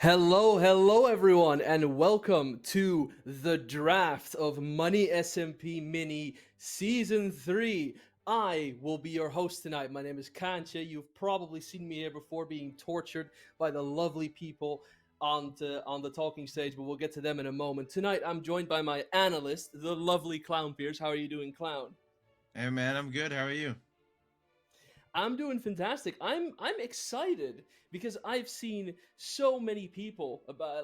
Hello everyone, and welcome to the draft of Money SMP Mini Season 3. I will be your host tonight. My name is Kancha. You've probably seen me here before being tortured by the lovely people on the talking stage, but we'll get to them in a moment. Tonight I'm joined by my analyst, the lovely Clown Pierce. How are you doing, Clown? Hey man, I'm good. How are you? I'm doing fantastic. I'm excited because I've seen so many people about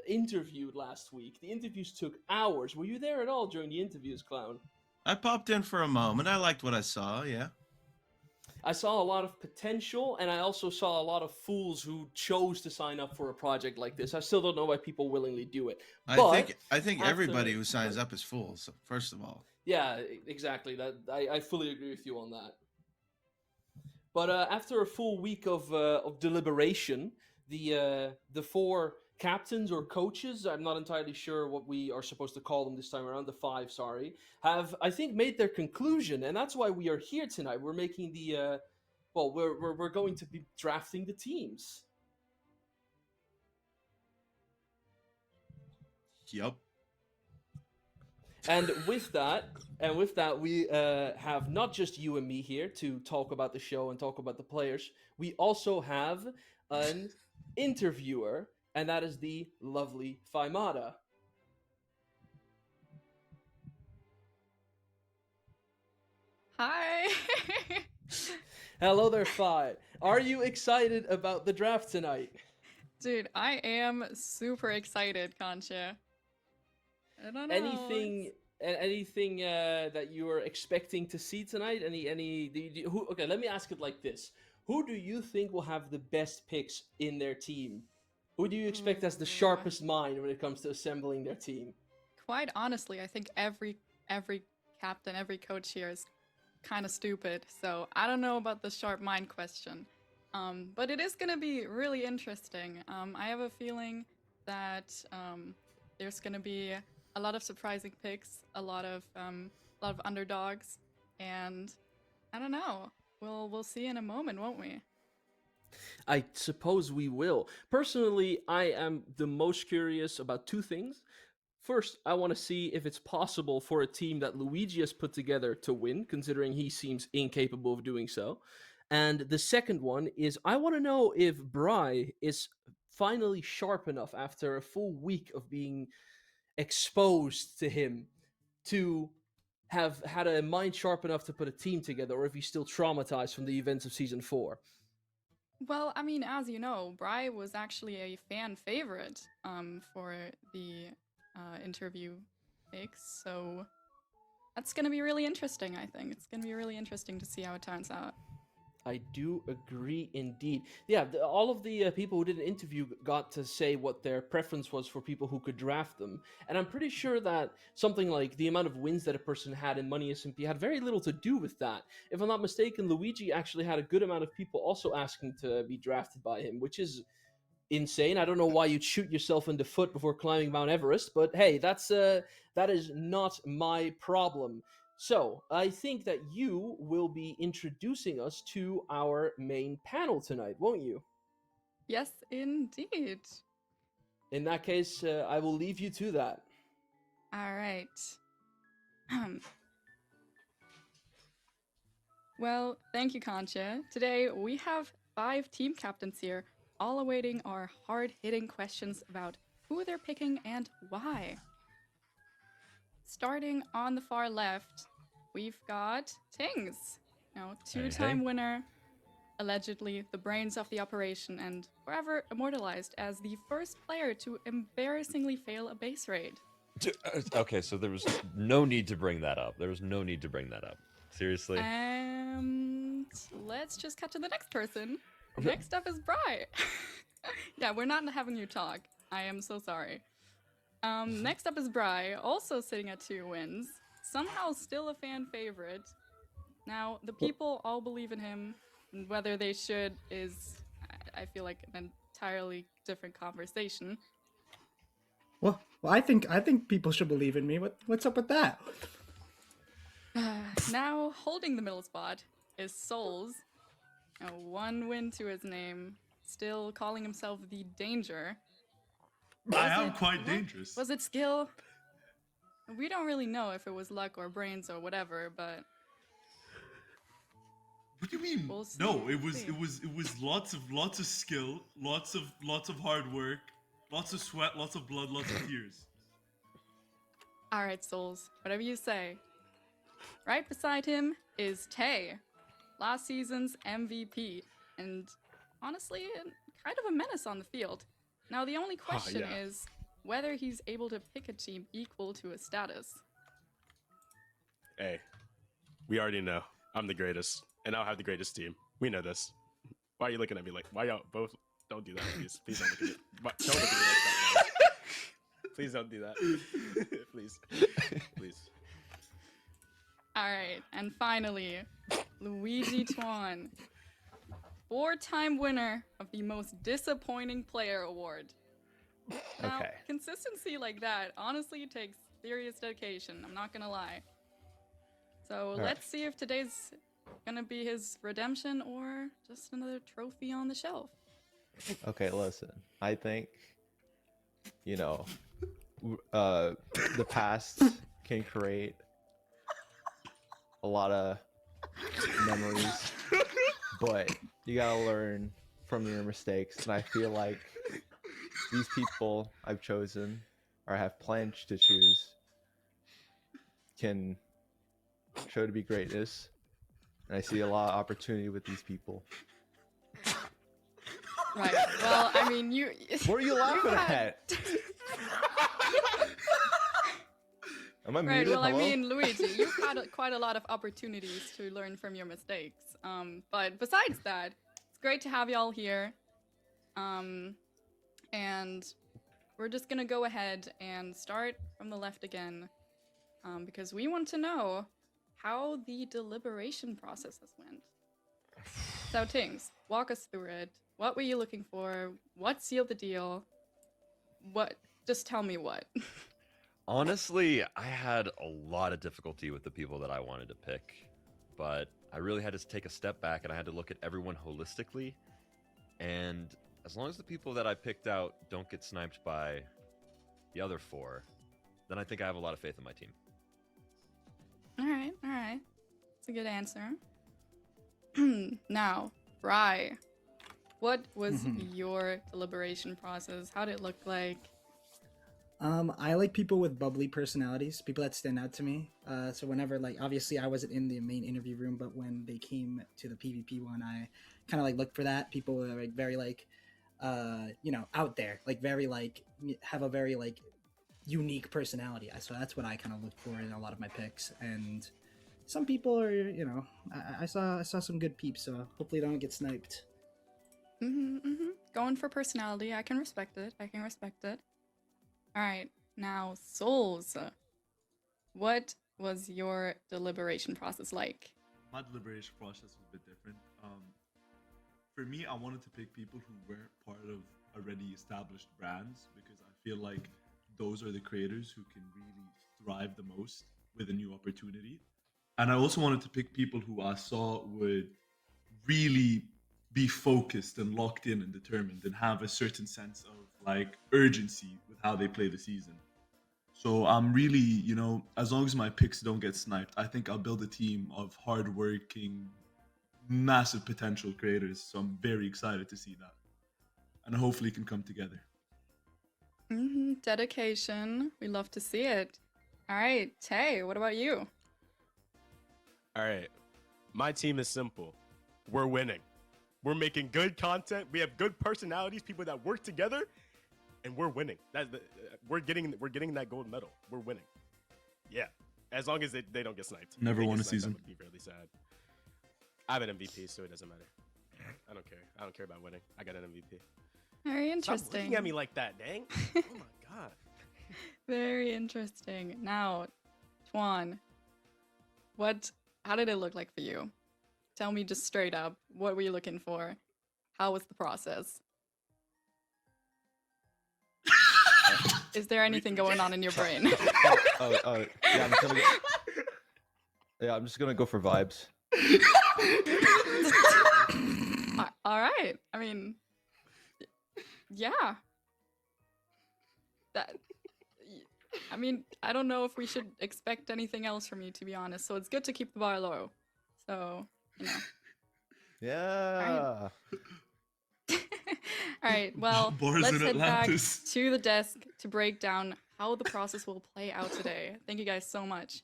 interviewed last week. The interviews took hours. Were you there at all during the interviews, Clown? I popped in for a moment. I liked what I saw. Yeah, I saw a lot of potential, and I also saw a lot of fools who chose to sign up for a project like this. I still don't know why people willingly do it, I but think I think everybody after, who signs up is fools. First of all, yeah, exactly. That I fully agree with you on that. But after a full week of deliberation, the four captains or coaches, I'm not entirely sure what we are supposed to call them this time around, the five, sorry, have, I think, made their conclusion. And that's why we are here tonight. We're making we're going to be drafting the teams. yep. And with that, we have not just you and me here to talk about the show and talk about the players. We also have an interviewer, and that is the lovely Faimada. Hi. Hello there, Fi. Are you excited about the draft tonight? Dude, I am super excited, Concha. I don't know. Anything that you are expecting to see tonight? Okay, let me ask it like this: Who do you think will have the best picks in their team? Who do you expect as the Ooh. sharpest mind when it comes to assembling their team? Quite honestly, I think every captain, every coach here is kind of stupid. So I don't know about the sharp mind question. But it is gonna be really interesting. I have a feeling that there's gonna be a lot of surprising picks, a lot of underdogs, and I don't know. We'll see in a moment, won't we? I suppose we will. Personally, I am the most curious about two things. First, I want to see if it's possible for a team that Luigi has put together to win, considering he seems incapable of doing so. And the second one is I want to know if Bry is finally sharp enough after a full week of being exposed to him to have had a mind sharp enough to put a team together, or if he's still traumatized from the events of season 4. Well, I mean, as you know, Bry was actually a fan favorite for the interview picks, so that's gonna be really interesting. I think it's gonna be really interesting to see how it turns out. I do agree indeed. Yeah, all of the people who did an interview got to say what their preference was for people who could draft them. And I'm pretty sure that something like the amount of wins that a person had in Money SMP had very little to do with that. If I'm not mistaken, Luigi actually had a good amount of people also asking to be drafted by him, which is insane. I don't know why you'd shoot yourself in the foot before climbing Mount Everest, but hey, that is not my problem. So, I think that you will be introducing us to our main panel tonight, won't you? Yes, indeed. In that case, I will leave you to that. All right. Well, thank you, Concha. Today we have 5 team captains here, all awaiting our hard-hitting questions about who they're picking and why. Starting on the far left, we've got Tings. Now, Hey, two-time hey. winner, allegedly the brains of the operation, and forever immortalized as the first player to embarrassingly fail a base raid. Okay, so there was no need to bring that up. There was no need to bring that up. Seriously? And let's just cut to the next person. Next up is Bry. Yeah, we're not having you talk. I am so sorry. Next up is Bry, also sitting at 2 wins. Somehow still a fan favorite. Now, the people all believe in him. And whether they should is, I feel like, an entirely different conversation. Well, I think people should believe in me. What's up with that? Now, holding the middle spot is Souls. Now, 1 win to his name, still calling himself the Danger. I Was am it- quite what- dangerous. Was it skill? We don't really know if it was luck or brains or whatever, but What do you mean? We'll see, No, it we'll was see. lots of skill, lots of hard work, lots of sweat, lots of blood, lots of tears. all right, Souls, whatever you say. Right beside him is Tay, last season's MVP, and honestly, kind of a menace on the field. Now, the only question yeah. is whether he's able to pick a team equal to his status. Hey, we already know I'm the greatest, and I'll have the greatest team. We know this. Why are you looking at me like? Why y'all both? Don't do that, please. Please don't look at me. Don't look at me like that. Guys. Please don't do that. Please, please. All right, and finally, Luigi Tuan, 4-time winner of the most disappointing player award. Now, Okay. consistency like that honestly takes serious dedication, I'm not gonna lie. So right. let's see if today's gonna be his redemption or just another trophy on the shelf. Okay, listen. I think, you know, the past can create a lot of memories, but you gotta learn from your mistakes. And I feel like these people I've chosen or have planned to choose can show to be greatness. And I see a lot of opportunity with these people. Right. Well, I mean, you. What are you laughing had- at? Am I Right. muted? Well, I Hello? mean, Luigi, you've had quite a lot of opportunities to learn from your mistakes. But besides that, it's great to have y'all here. And we're just gonna go ahead and start from the left again, because we want to know how the deliberation process has went. So, Tings, walk us through it. What were you looking for? What sealed the deal? What? Just tell me what. Honestly, I had a lot of difficulty with the people that I wanted to pick, but I really had to take a step back and I had to look at everyone holistically. And as long as the people that I picked out don't get sniped by the other 4, then I think I have a lot of faith in my team. All right. That's a good answer. Now, Bri, what was your deliberation process? How did it look like? I like people with bubbly personalities, people that stand out to me. So whenever, like, obviously I wasn't in the main interview room, but when they came to the PvP one, I kind of like looked for that. People were like very like, out there, like very like have a very like unique personality. So that's what I kind of looked for in a lot of my picks. And some people are, I saw some good peeps. So hopefully they don't get sniped. Going for personality, I can respect it. All right, now Souls, what was your deliberation process like? My deliberation process was a bit different. For me, I wanted to pick people who weren't part of already established brands because I feel like those are the creators who can really thrive the most with a new opportunity. And I also wanted to pick people who I saw would really be focused and locked in and determined and have a certain sense of like urgency with how they play the season. So I'm really, as long as my picks don't get sniped, I think I'll build a team of hardworking, massive potential creators. So I'm very excited to see that. And hopefully it can come together. Dedication. We love to see it. All right, Tay, what about you? All right, my team is simple. We're winning. We're making good content. We have good personalities, people that work together, and we're winning. We're getting that gold medal. We're winning. Yeah, as long as they don't get sniped. Never If they won get a sniped, season. That would be really sad. I have an MVP, so it doesn't matter. I don't care. I don't care about winning. I got an MVP. Very Stop interesting. looking at me like that, dang. Oh my god. Very interesting. Now, Tuan, how did it look like for you? Tell me just straight up, what were you looking for? How was the process? Is there anything going on in your brain? Yeah, I'm just gonna go for vibes. All right. I mean, yeah. that. I mean, I don't know if we should expect anything else from you, to be honest. So it's good to keep the bar low. So, you know. Yeah. All right, well, Bars let's in head back Atlantis. to the desk to break down how the process will play out today. Thank you guys so much.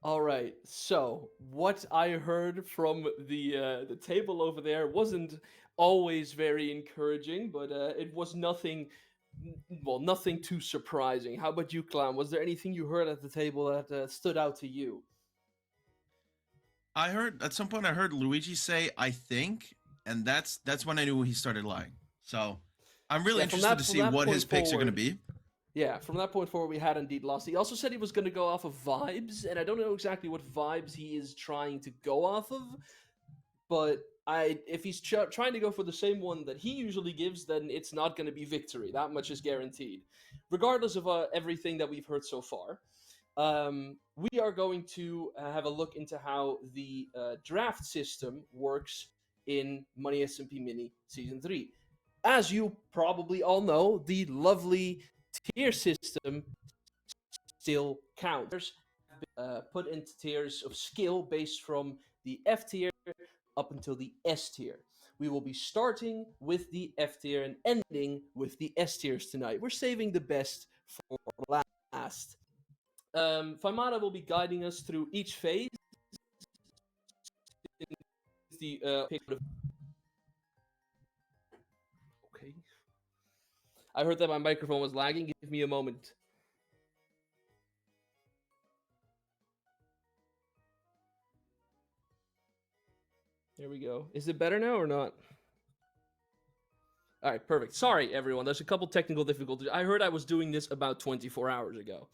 All right. So what I heard from the table over there wasn't always very encouraging, but it was nothing. Well, nothing too surprising. How about you, Clown? Was there anything you heard at the table that stood out to you? I heard at some point I heard Luigi say "I think," and that's when I knew he started lying. So I'm really Yeah, interested to from see that what his point picks are going to forward, be. yeah, from that point forward, we had indeed lost. He also said he was going to go off of vibes, and I don't know exactly what vibes he is trying to go off of. But if he's trying to go for the same one that he usually gives, then it's not going to be victory. That much is guaranteed, regardless of everything that we've heard so far. We are going to have a look into how the draft system works in Money SMP Mini Season 3. As you probably all know, the lovely tier system still counts. There's put into tiers of skill based from the F tier up until the S tier. We will be starting with the F tier and ending with the S tiers tonight. We're saving the best for last. Famara will be guiding us through each phase. The okay. I heard that my microphone was lagging. Give me a moment. There we go. Is it better now or not? All right, perfect. Sorry, everyone. There's a couple technical difficulties. I heard I was doing this about 24 hours ago.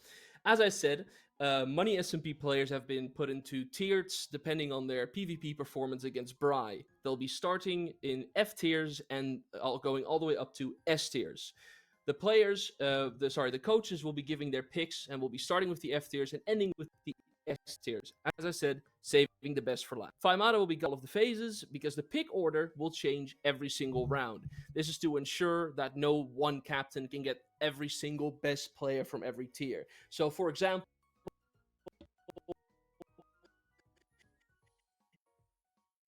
As I said, Money SMP players have been put into tiers depending on their PvP performance against Bri. They'll be starting in F tiers and going all the way up to S tiers. The players, the coaches will be giving their picks and will be starting with the F tiers and ending with the S tiers. As I said, saving the best for last. Faimata will be all of the phases because the pick order will change every single round. This is to ensure that no one captain can get every single best player from every tier. So, for example,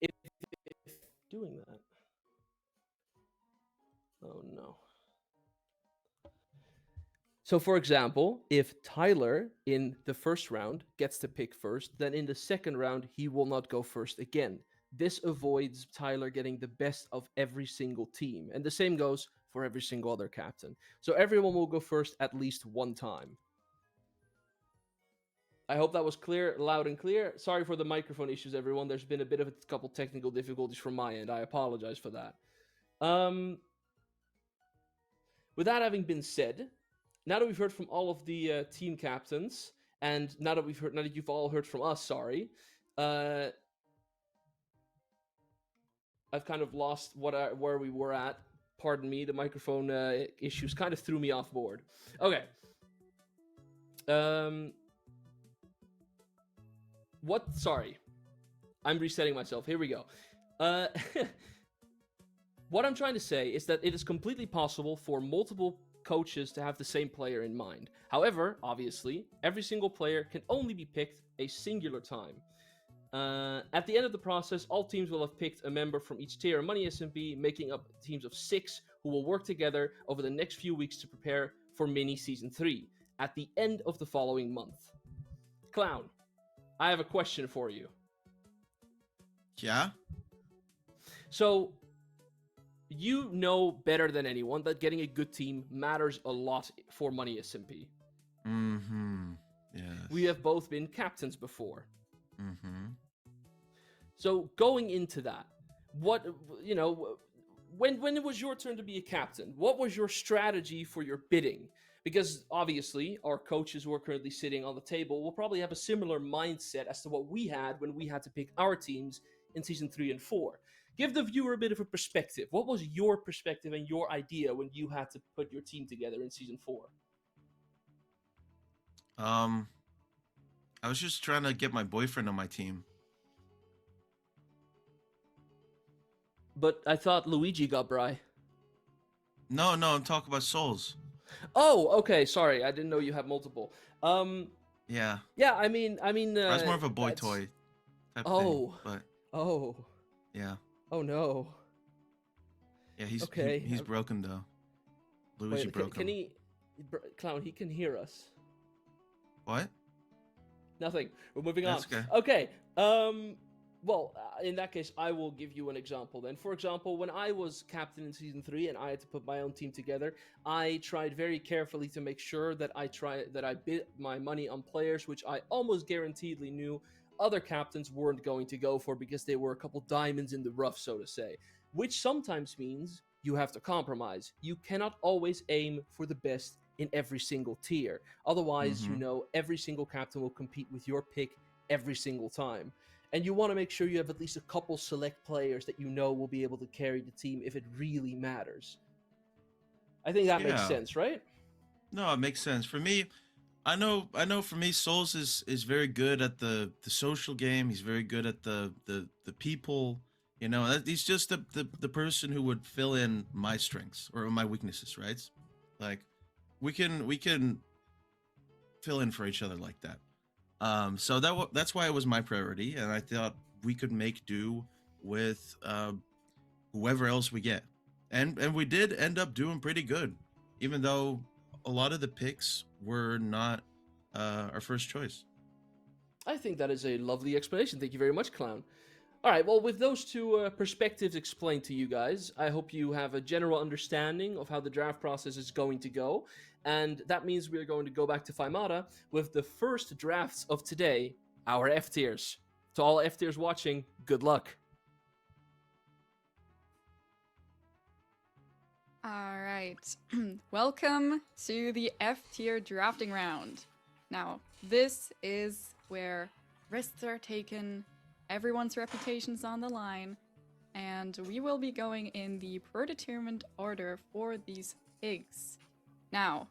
if doing that, oh no. So, for example, if Tyler in the first round gets to pick first, then in the second round, he will not go first again. This avoids Tyler getting the best of every single team. And the same goes for every single other captain. So, everyone will go first at least one time. I hope that was clear, loud and clear. Sorry for the microphone issues, everyone. There's been a bit of a couple technical difficulties from my end. I apologize for that. With that having been said, now that we've heard from all of the team captains, and now that you've all heard from us, sorry, I've kind of lost where we were at. Pardon me, the microphone issues kind of threw me off board. Okay. Sorry. I'm resetting myself. Here we go. What I'm trying to say is that it is completely possible for multiple coaches to have the same player in mind. However, obviously, every single player can only be picked a singular time. At the end of the process, all teams will have picked a member from each tier of Money SMP, making up teams of 6 who will work together over the next few weeks to prepare for Mini Season 3 at the end of the following month. Clown, I have a question for you. Yeah? So, you know better than anyone that getting a good team matters a lot for Money SMP. Mm-hmm. Yes. We have both been captains before. Mm-hmm. So going into that, when it was your turn to be a captain, what was your strategy for your bidding? Because obviously our coaches who are currently sitting on the table will probably have a similar mindset as to what we had when we had to pick our teams in season 3 and 4. Give the viewer a bit of a perspective. What was your perspective and your idea when you had to put your team together in season 4? I was just trying to get my boyfriend on my team. But I thought Luigi got Bry. No, I'm talking about Souls. Oh, okay. Sorry, I didn't know you have multiple. Yeah, Yeah. I mean, Bry's more of a boy that's- toy type thing. Oh, But oh, yeah, oh no. yeah, he's Okay. he's broken though. Luigi Wait, broke can him. Clown? He can hear us. What? Nothing. We're moving That's on. okay. Okay. Well, in that case, I will give you an example then. For example, when I was captain in season 3 and I had to put my own team together, I tried very carefully to make sure that I bid my money on players which I almost guaranteedly knew other captains weren't going to go for because they were a couple diamonds in the rough, so to say. Which sometimes means you have to compromise. You cannot always aim for the best in every single tier. Otherwise, Mhm. every single captain will compete with your pick every single time. And you want to make sure you have at least a couple select players that you know will be able to carry the team if it really matters. I think that makes Yeah. sense, right? No, it makes sense. For me, I know for me Souls is very good at the social game. He's very good at the people, he's just the person who would fill in my strengths or my weaknesses, right? Like we can fill in for each other like that. So that's why it was my priority, and I thought we could make do with whoever else we get, and we did end up doing pretty good, even though a lot of the picks were not our first choice. I think that is a lovely explanation. Thank you very much, Clown. All right, well, with those two perspectives explained to you guys, I hope you have a general understanding of how the draft process is going to go. And that means we're going to go back to Faimata with the first drafts of today, our F tiers. To all F tiers watching, good luck. All right. Welcome to the F tier drafting round. Now, this is where risks are taken, everyone's reputation's on the line, and we will be going in the predetermined order for these pigs. Now,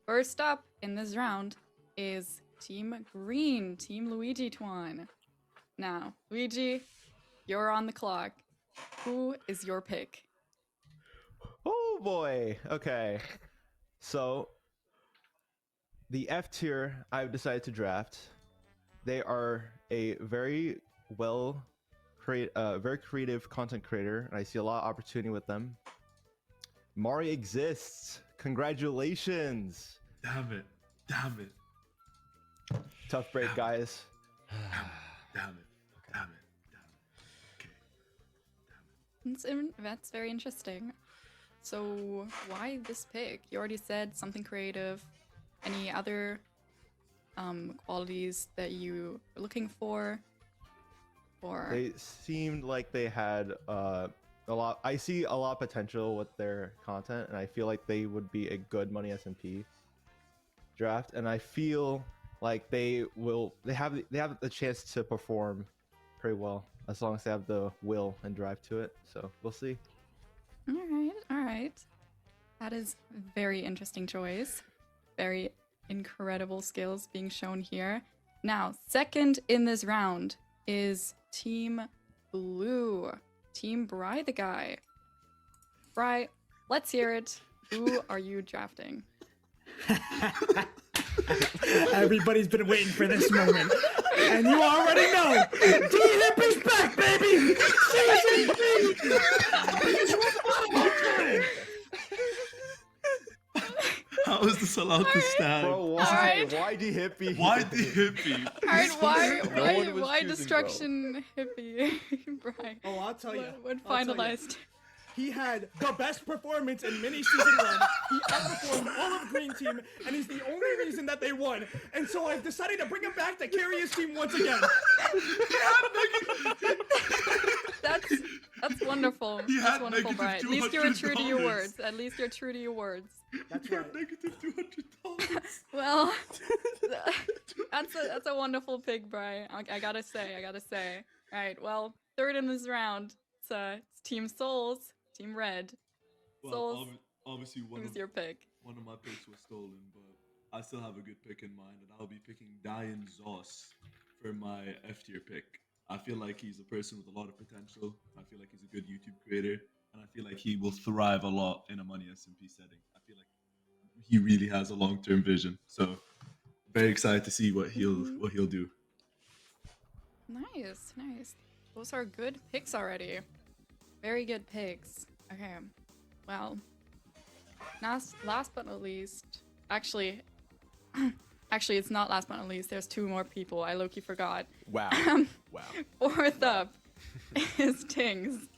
first up in this round is Team Green, Team Luigi Twan. Now, Luigi, you're on the clock. Who is your pick? Oh boy. Okay. So the F tier I've decided to draft. They are a very very creative content creator, and I see a lot of opportunity with them. Mari exists. Congratulations. Damn it. Tough break, guys. Damn it. Okay. That's very interesting. So, why this pick? You already said something creative. Any other qualities that you were looking for? Or They seemed like they had a lot. I see a lot of potential with their content, and I feel like they would be a good money SMP draft. And I feel like they have the chance to perform pretty well as long as they have the will and drive to it. So we'll see. all right. That is very interesting choice. Very incredible skills being shown here. Now, second in this round is Team Blue. Team Bry the guy. Bry, let's hear it. Who are you drafting? Everybody's been waiting for this moment. And you already know. D-Hip is back, baby! Season 3! How is this allowed to stand? Bro, why? Alright. Why D hippie? Why the hippie? Alright, No one was why choosing, destruction hippie? Bry. Oh, I'll tell you. When I'll tell ya. finalized. He had the best performance in mini season 1. He outperformed all of Green Team, and he's the only reason that they won. And so I've decided to bring him back to carry his team once again. That's wonderful. He That's had wonderful, negative Bry. At least you were true to your $200. words. At least you're true to your words. That's right. Negative $200. Well, that's a wonderful pick, Bry. I gotta say. All right, well, third in this round, it's Team Souls, Team Red. Well, Souls, obviously who's your pick? one of my picks was stolen, but I still have a good pick in mind, and I'll be picking Diane Zoss for my F tier pick. I feel like he's a person with a lot of potential. I feel like he's a good YouTube creator, and I feel like he will thrive a lot in a Money SMP setting. I feel like he really has a long-term vision. So very excited to see Mhm. what he'll do. Nice, nice. Those are good picks already. Very good picks. Okay. Well, last but not least, actually, actually, it's not last but not least. There's two more people. I low-key forgot. Wow. Um, Wow. Fourth up is Tings.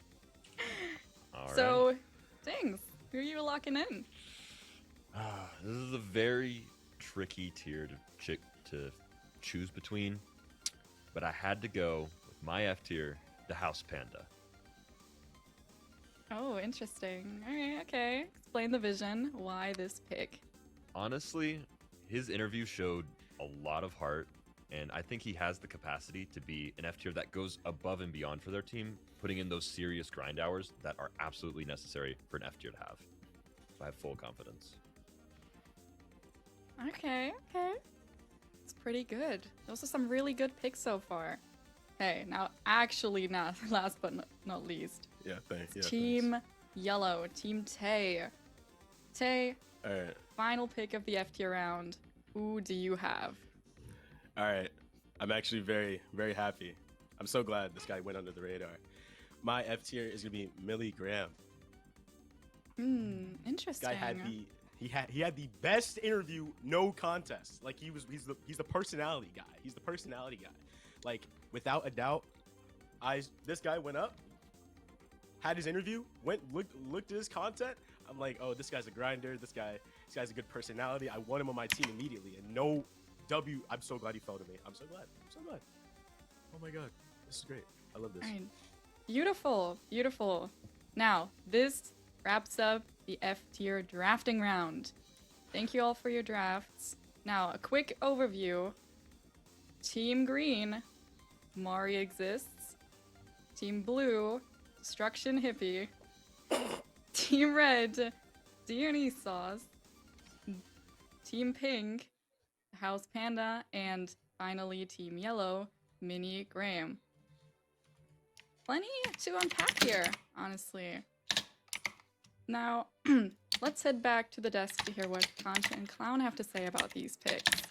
All right. So, Tings, who are you locking in? This is a very tricky tier to choose between, but I had to go with my F tier, the House Panda. Oh, interesting. All right, okay. Explain the vision. Why this pick? Honestly, his interview showed a lot of heart, and I think he has the capacity to be an F tier that goes above and beyond for their team, putting in those serious grind hours that are absolutely necessary for an F tier to have. So I have full confidence. Okay, okay. It's pretty good. Those are some really good picks so far. Okay, now actually not last but not least. Yeah, thanks. Yeah, Team Yellow, Team Tay. Tay, All right. final pick of the F tier round. Who do you have? All right. I'm actually very, very happy. I'm so glad this guy went under the radar. My F tier is gonna be Millie Graham. This Interesting. guy had he had the best interview, no contest. Like he's the personality guy. He's the personality guy. Like without a doubt, this guy went up, had his interview, looked at his content. I'm like, oh, this guy's a grinder. This guy's a good personality. I want him on my team immediately. And no W. I'm so glad he fell to me. I'm so glad. I'm so glad. Oh my god, this is great. I love this. All right. Beautiful, beautiful. Now, this wraps up the F tier drafting round. Thank you all for your drafts. Now, a quick overview. Team Green, Mari exists. Team Blue, Destruction Hippie. Team Red, Dionysos. Team Pink, House Panda. And finally, Team Yellow, Mini Graham. Plenty to unpack here, honestly. Now, let's head back to the desk to hear what Concha and Clown have to say about these picks.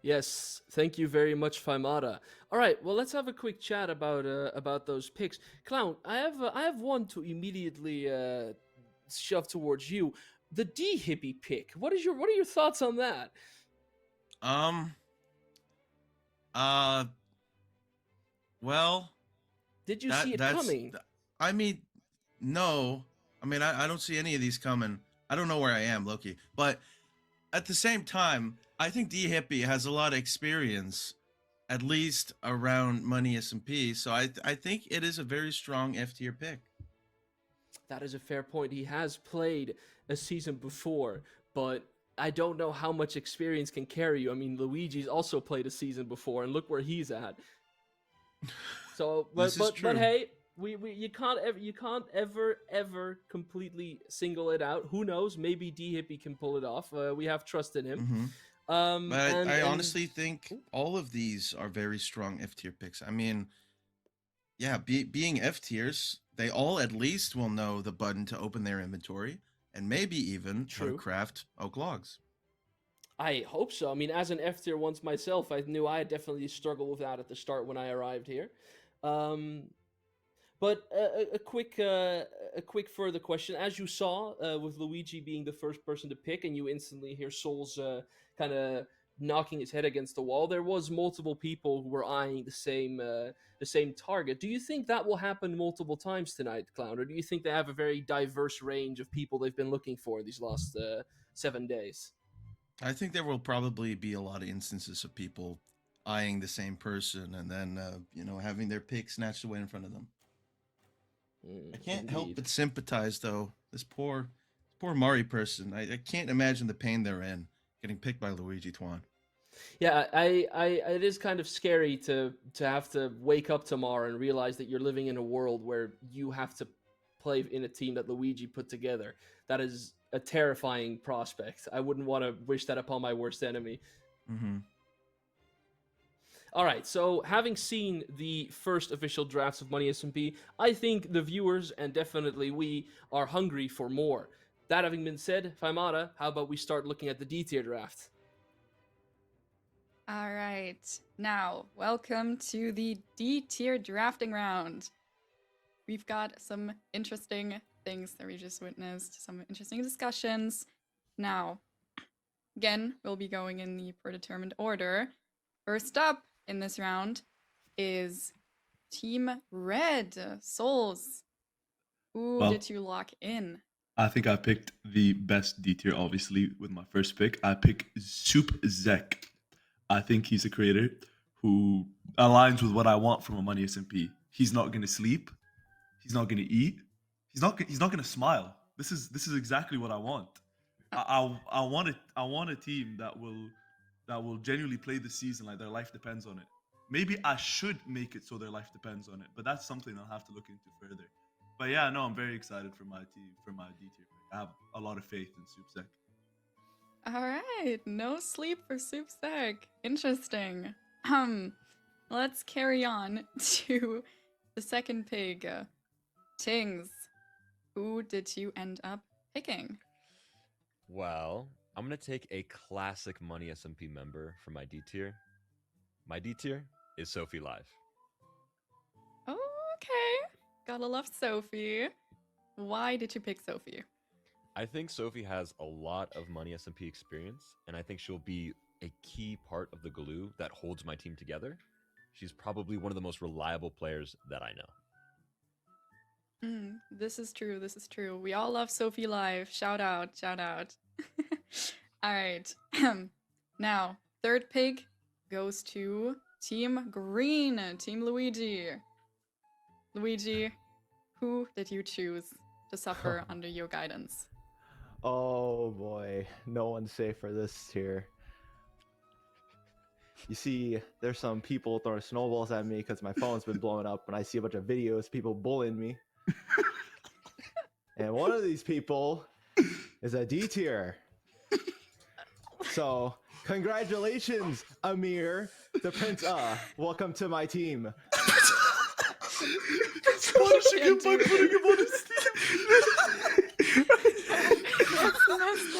Yes, thank you very much, Faimata. All right, well, let's have a quick chat about those picks. Clown, I have one to immediately shove towards you. The D hippie pick. What are your thoughts on that? Uh, well, Did you see it coming? I mean, no. I mean, I don't see any of these coming. I don't know where I am, Loki. But at the same time, I think D Hippie has a lot of experience, at least around Money SMP. So I think it is a very strong F tier pick. That is a fair point. He has played a season before, but I don't know how much experience can carry you. I mean, Luigi's also played a season before, and look where he's at. So, but hey, you can't ever completely single it out. Who knows? Maybe D Hippie can pull it off. We have trust in him. Mm-hmm. But I honestly think all of these are very strong F tier picks. I mean, yeah, being F tiers, they all at least will know the button to open their inventory and maybe even how to craft oak logs. I hope so. I mean, as an F tier once myself, I knew I definitely struggled with that at the start when I arrived here. But a quick further question. As you saw, with Luigi being the first person to pick, and you instantly hear Souls kind of knocking his head against the wall, there was multiple people who were eyeing the same target. Do you think that will happen multiple times tonight, Clown, or do you think they have a very diverse range of people they've been looking for these last 7 days? I think there will probably be a lot of instances of people eyeing the same person and then having their pick snatched away in front of them. I can't help but sympathize, though. This poor Mari person. I can't imagine the pain they're in getting picked by Luigi Tuan. Yeah, it is kind of scary to have to wake up tomorrow and realize that you're living in a world where you have to play in a team that Luigi put together. That is a terrifying prospect. I wouldn't want to wish that upon my worst enemy. Mm-hmm. All right, so having seen the first official drafts of Money SMP, I think the viewers and definitely we are hungry for more. That having been said, Faimata, how about we start looking at the D tier draft? All right. Now, welcome to the D tier drafting round. We've got some interesting things that we just witnessed, some interesting discussions. Now, again, we'll be going in the predetermined order. First up in this round is Team Red. Souls, who Well, did you lock in? I think I picked the best D tier, obviously, with my first pick. I pick Soup Zek. I think he's a creator who aligns with what I want from a Money SMP. He's not going to sleep. He's not going to eat. He's not going to smile. This is exactly what I want. I want a team that will genuinely play the season like their life depends on it. Maybe I should make it so their life depends on it, but that's something I'll have to look into further. But yeah, no, I'm very excited for my team, for my D tier pick. I have a lot of faith in Soupsec. All right, no sleep for Soup Sec. Interesting. Let's carry on to the second pig. Tings, who did you end up picking? Well, I'm gonna take a classic Money SMP member for my D tier. My D tier is Sophie Live. Okay, gotta love Sophie. Why did you pick Sophie? I think Sophie has a lot of Money SMP experience, and I think she'll be a key part of the glue that holds my team together. She's probably one of the most reliable players that I know. This is true. This is true. We all love Sophie Live. Shout out. Shout out. All right. Now, third pig goes to Team Green, Team Luigi. Luigi, who did you choose to suffer under your guidance? Oh boy, no one's safe for this tier. You see, there's some people throwing snowballs at me because my phone's been blowing up, and I see a bunch of videos, people bullying me. And one of these people is a D tier. So, congratulations, Amir, the Prince. Welcome to my team. Punishing him by putting him on his team.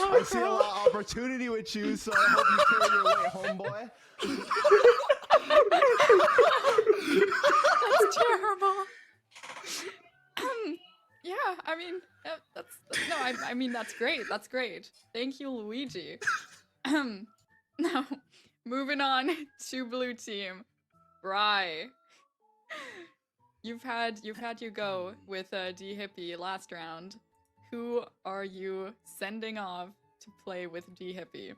I see a lot of opportunity with you, so I hope you carry your weight, homeboy. That's terrible. Yeah, I mean, I mean that's great. That's great. Thank you, Luigi. Now, moving on to blue team, Bry. You've had your go with D Hippie last round. Who are you sending off to play with D Hippie?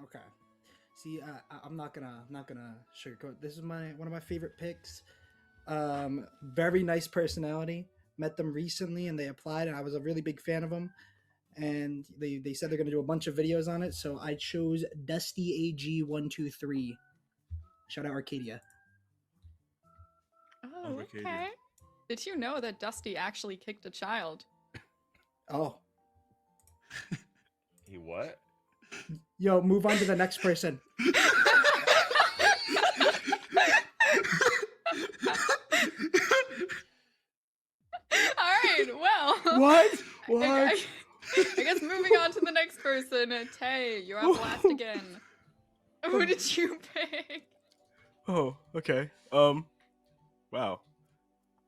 Okay. See, I'm not gonna sugarcoat. This is one of my favorite picks. Very nice personality. Met them recently, and they applied, and I was a really big fan of them. And they said they're gonna do a bunch of videos on it, so I chose Dusty AG123. Shout out Arcadia. Oh, Arcadia. okay. Did you know that Dusty actually kicked a child? Oh, He what? yo, move on to the next person. Alright, well. What? I guess moving on to the next person. Tay, you're up last again. Who did you pick? Oh, okay. Wow.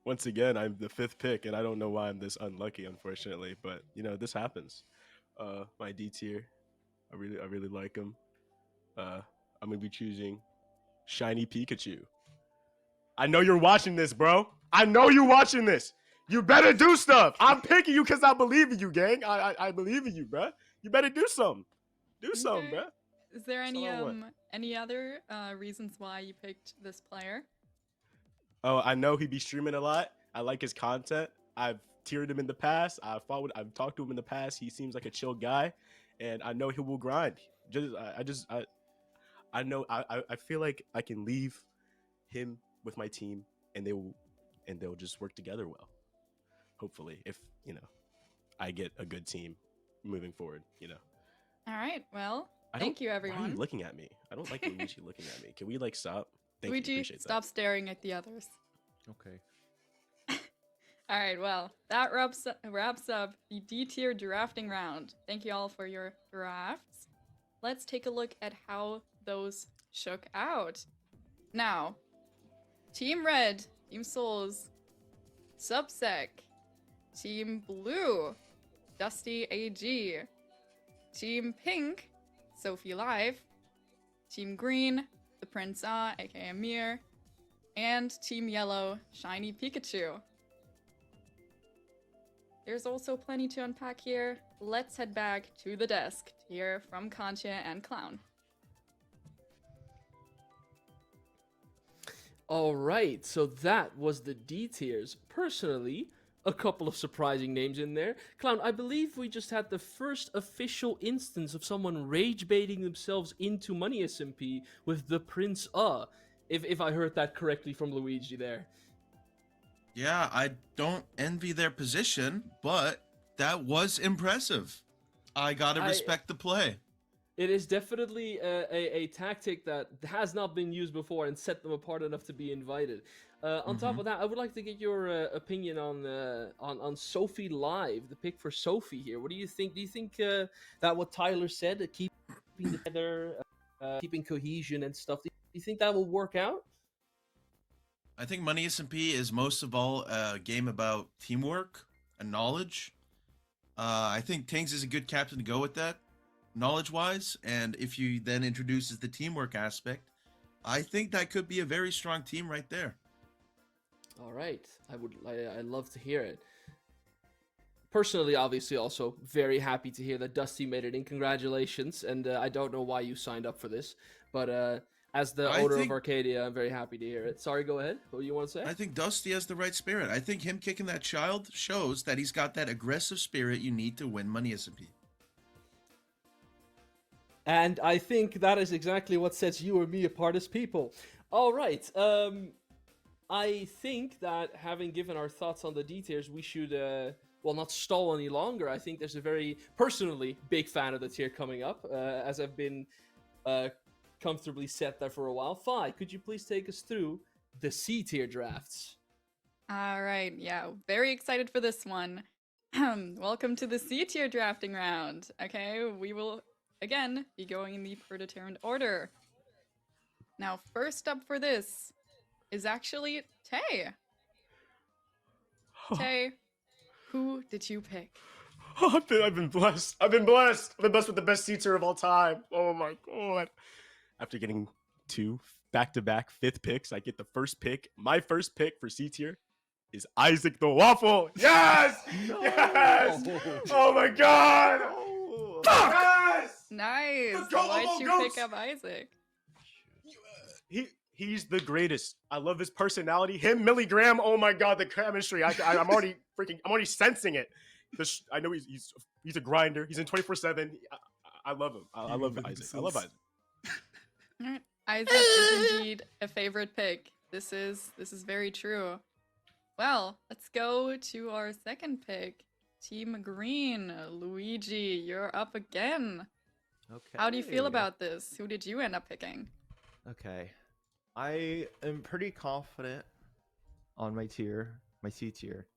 Once again, I'm the fifth pick, and I don't know why I'm this unlucky, unfortunately. But you know, this happens. My D tier, I really like him. I'm gonna be choosing Shiny Pikachu. I know you're watching this, bro. I know you're watching this. You better do stuff. I'm picking you because I believe in you, gang. I believe in you, bro. You better do something. Do something, Okay. bro. Is there That's all I want. any other reasons why you picked this player? Oh, I know he be streaming a lot. I like his content. I've tiered him in the past. I've talked to him in the past. He seems like a chill guy, and I know he will grind. I know I feel like I can leave him with my team, and they'll just work together well. Hopefully, if I get a good team moving forward. All right. Well, thank you, Why are everyone. you looking at me? I don't like Luigi looking at me. Can we stop? Thank you. Luigi, Appreciate stop staring at the others. Okay. All right, well, that wraps up the D tier drafting round. Thank you all for your drafts. Let's take a look at how those shook out. Now, Team Red, Team Souls, Subsec, Team Blue, Dusty AG, Team Pink, Sophie Live, Team Green, the Prince Ah, aka Amir, and Team Yellow, Shiny Pikachu. There's also plenty to unpack here. Let's head back to the desk to hear from Concha and Clown. All right, so that was the D tiers. Personally, a couple of surprising names in there. Clown, I believe we just had the first official instance of someone rage baiting themselves into Money SMP with the Prince if I heard that correctly from Luigi there. Yeah, I don't envy their position, but that was impressive. I gotta respect the play. It is definitely a tactic that has not been used before and set them apart enough to be invited. On top of that, I would like to get your opinion on Sophie Live, the pick for Sophie here. What do you think? Do you think that what Tyler said, keeping together, keeping cohesion and stuff, do you think that will work out? I think Money SMP is most of all a game about teamwork and knowledge. I think Tings is a good captain to go with that, knowledge-wise, and if you then introduces the teamwork aspect, I think that could be a very strong team right there. All right, I'd love to hear it. Personally, obviously, also very happy to hear that Dusty made it in. Congratulations, and I don't know why you signed up for this, but as the owner of Arcadia, I'm very happy to hear it. Sorry, go ahead. What do you want to say? I think Dusty has the right spirit. I think him kicking that child shows that he's got that aggressive spirit you need to win Money SMP. And I think that is exactly what sets you or me apart as people. All right. I think that having given our thoughts on the details, we should, not stall any longer. I think there's a very, personally, big fan of the tier coming up, as I've been comfortably set there for a while. Fi, could you please take us through the C tier drafts? All right, yeah, very excited for this one. Welcome to the C tier drafting round. Okay, we will again be going in the predetermined order. Now, first up for this is actually Tay. Tay, who did you pick? I've been blessed. I've been blessed with the best C tier of all time. Oh my god. After getting 2 back-to-back 5th picks, I get the first pick. My first pick for C tier is Isaac the Waffle. Yes! No! Yes! Oh my god! No! Yes! Nice. Let's go, Why'd Lobo you Ghost! pick up Isaac? He's the greatest. I love his personality. Him, Millie Graham. Oh my god, the chemistry. I'm already sensing it. I know he's a grinder. He's in 24/7. I love him. I love Isaac. I love Isaac. Isaac is indeed a favorite pick. This is very true. Well, let's go to our second pick. Team Green. Luigi, you're up again. Okay. How do you feel about this? Who did you end up picking? Okay. I am pretty confident on my C tier.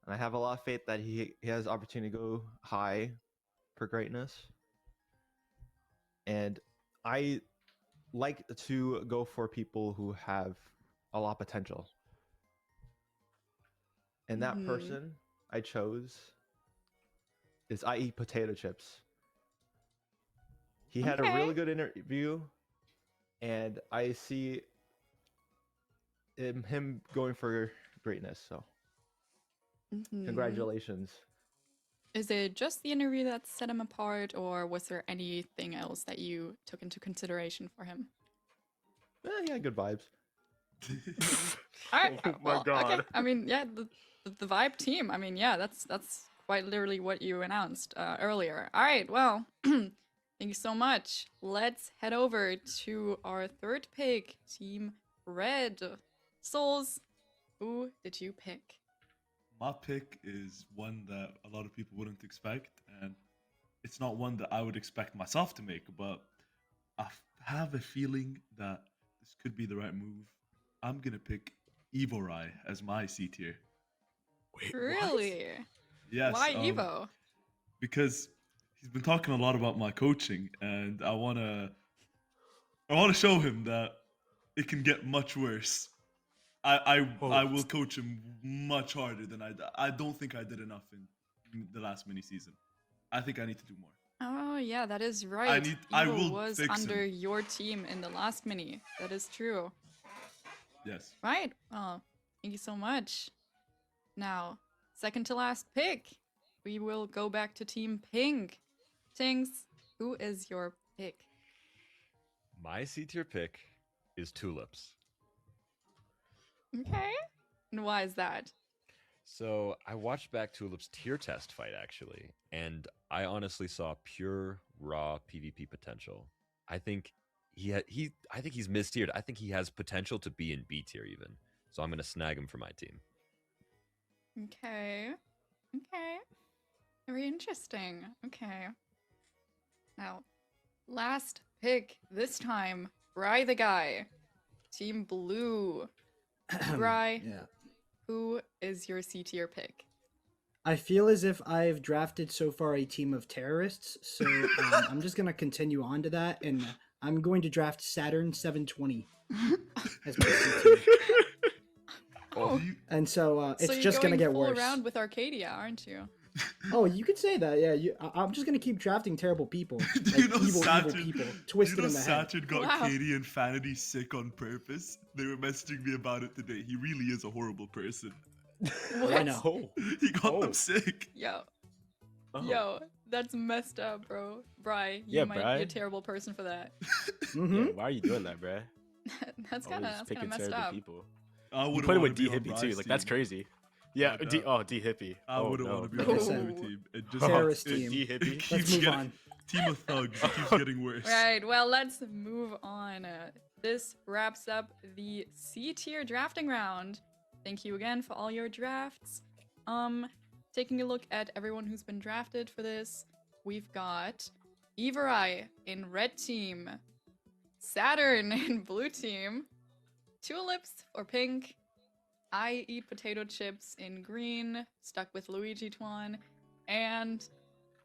And I have a lot of faith that he has opportunity to go high for greatness. And I like to go for people who have a lot of potential. And that person I chose is I Eat Potato Chips. He had a really good interview, and I see him going for greatness. So, congratulations. Is it just the interview that set him apart, or was there anything else that you took into consideration for him? He had good vibes. All right. Oh my God. Okay. I mean, yeah, the vibe team. I mean, yeah, that's quite literally what you announced earlier. All right. Well, thank you so much. Let's head over to our third pick, Team Red. Souls, who did you pick? My pick is one that a lot of people wouldn't expect, and it's not one that I would expect myself to make, but I have a feeling that this could be the right move. I'm gonna pick Evorai as my C tier. Wait, what? Really? Yes. Why Evo? Because he's been talking a lot about my coaching, and I wanna show him that it can get much worse. I will coach him much harder than I don't think I did enough in the last mini season. I think I need to do more. Oh yeah, that is right. I Evo will was fix under him. your team in the last mini. That is true. Yes. Right. Well, thank you so much. Now, second to last pick. We will go back to Team Pink. Tings, who is your pick? My C tier pick is Tulips. Okay. And why is that? So I watched back Tulip's tier test fight actually, and I honestly saw pure raw PvP potential. I think I think he's mid-tiered. I think he has potential to be in B tier even. So I'm gonna snag him for my team. Okay. Okay. Very interesting. Okay. Now, last pick this time. Bry the guy. Team Blue. Bry, Yeah. who is your C tier pick? I feel as if I've drafted so far a team of terrorists, so I'm just gonna continue on to that, and I'm going to draft Saturn 720 as my C tier. Oh, And so it's so you're just gonna going get full worse. around with Arcadia, aren't you? Oh, you could say that. Yeah, I'm just gonna keep drafting terrible people, Do like you know evil Saturn? people, twisted you know in the head. Saturn got Wow. Katie and Fanity sick on purpose. They were messaging me about it today. He really is a horrible person. I know. Oh. He got Oh. them sick. Yo, Oh. yo, that's messed up, bro. Bry, you Yeah, might be Bry. a terrible person for that. Mm-hmm. Yeah, why are you doing that, bruh? that's Always kind of picking messed terrible up. people. I You wouldn't put him wanna with be D on Hippie too. Bry's Like that's team. crazy. Yeah, But, D Hippie. I Oh, wouldn't no. want to be on Like I the said, team. It just terrorist it, team. D It Hippie. keeps Let's move getting on. team of thugs. It keeps getting worse. Right, well, let's move on. This wraps up the C tier drafting round. Thank you again for all your drafts. Taking a look at everyone who's been drafted for this, we've got Everai in red team, Saturn in blue team, Tulips for pink, I Eat Potato Chips in green, stuck with Luigi Twan, and